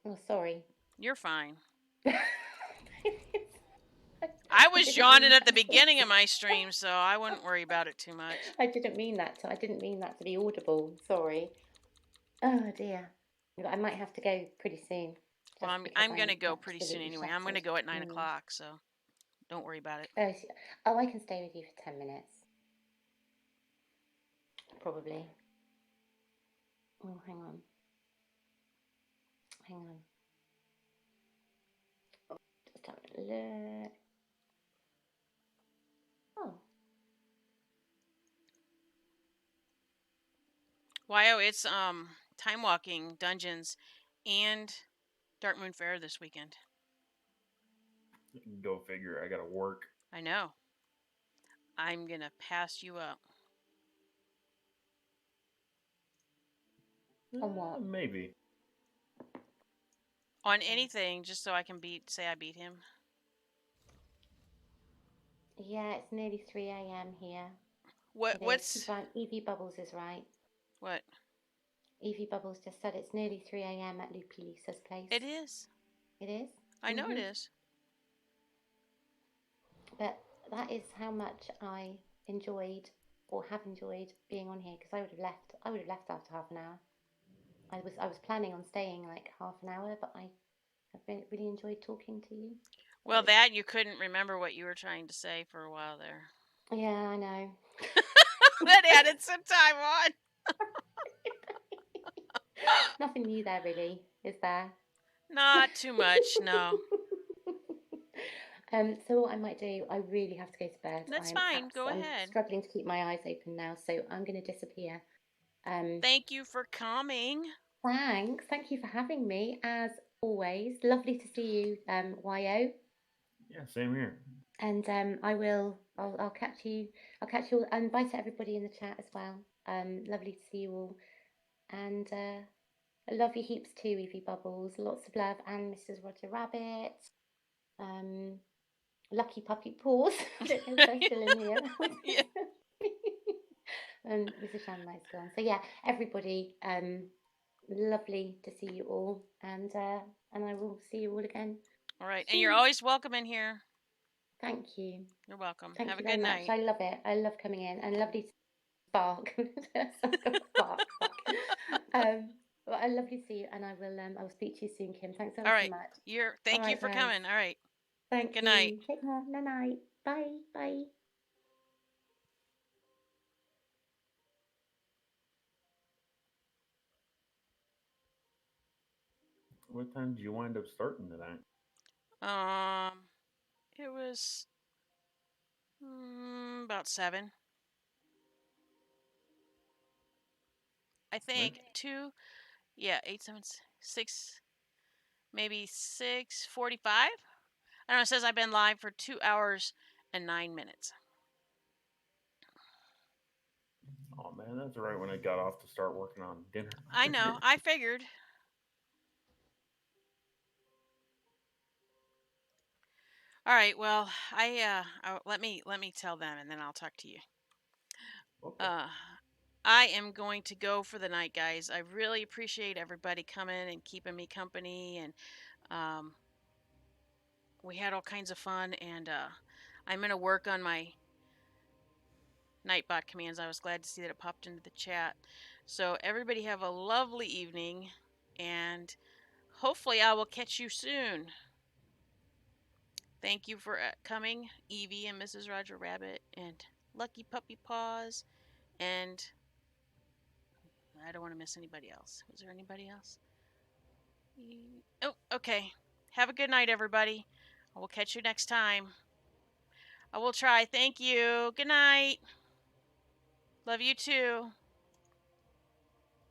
Oh, sorry. You're fine. I I was didn't mean yawning at the that. beginning of my stream, so I wouldn't worry about it too much. I didn't mean that to be audible. Sorry. Oh dear. I might have to go pretty soon. Well, I'm gonna go pretty soon anyway. I'm gonna go at 9 o'clock, so don't worry about it. Oh, I can stay with you for 10 minutes. Probably. Oh, hang on. Oh, just have a look. Oh. WoW, it's time walking dungeons and Dark Moon Fair this weekend. Go figure. I gotta work. I know. I'm gonna pass you up. On what? Maybe. On anything, just so I can say I beat him. Yeah, it's nearly 3 a.m. here. What's Evie Bubbles is right. What? Evie Bubbles just said it's nearly 3 a.m. at Loopy Lisa's place. It is. It is? I know it is. But that is how much I enjoyed or have enjoyed being on here, because I would have left after half an hour. I was planning on staying like half an hour, but I have really enjoyed talking to you. Well, that you couldn't remember what you were trying to say for a while there. Yeah, I know. That added some time on. Nothing new there, really, is there? Not too much, no. So what I might do, I really have to go to bed. That's fine. Go ahead. I'm struggling to keep my eyes open now, so I'm going to disappear. Thank you for coming. Thanks. Thank you for having me, as always. Lovely to see you, YO. Yeah, same here. And I'll catch you. I'll invite everybody in the chat as well. Lovely to see you all. And I love you heaps too, Evie Bubbles. Lots of love. And Mrs. Roger Rabbit. Lucky Puppy Paws. I don't know if they're still in here. Yeah. And Mrs. Shanlite's gone. So yeah, everybody, lovely to see you all. And I will see you all again. All right. And you're always welcome in here. Thank you. You're welcome. Thank Have you a good very night. much. I love it. I love coming in, and lovely to bark. Bark. Well, lovely to see you, and I will speak to you soon, Kim. Thanks so much. Thank you for coming. All right. Thank you. Good night. Take care. Night. Bye. Bye. What time did you wind up starting tonight? It was about 7. I think 8, 7, 6, maybe 6:45. I don't know. It says I've been live for 2 hours and 9 minutes. Oh man, that's right when I got off to start working on dinner. I know. I figured. All right. Well, let me tell them, and then I'll talk to you. Okay. I am going to go for the night, guys. I really appreciate everybody coming and keeping me company, and we had all kinds of fun. And I'm gonna work on my Nightbot commands. I was glad to see that it popped into the chat. So everybody have a lovely evening, and hopefully I will catch you soon. Thank you for coming, Evie and Mrs. Roger Rabbit and Lucky Puppy Paws, and I don't want to miss anybody else. Was there anybody else? Oh, okay. Have a good night, everybody. I will catch you next time. I will try. Thank you. Good night. Love you too.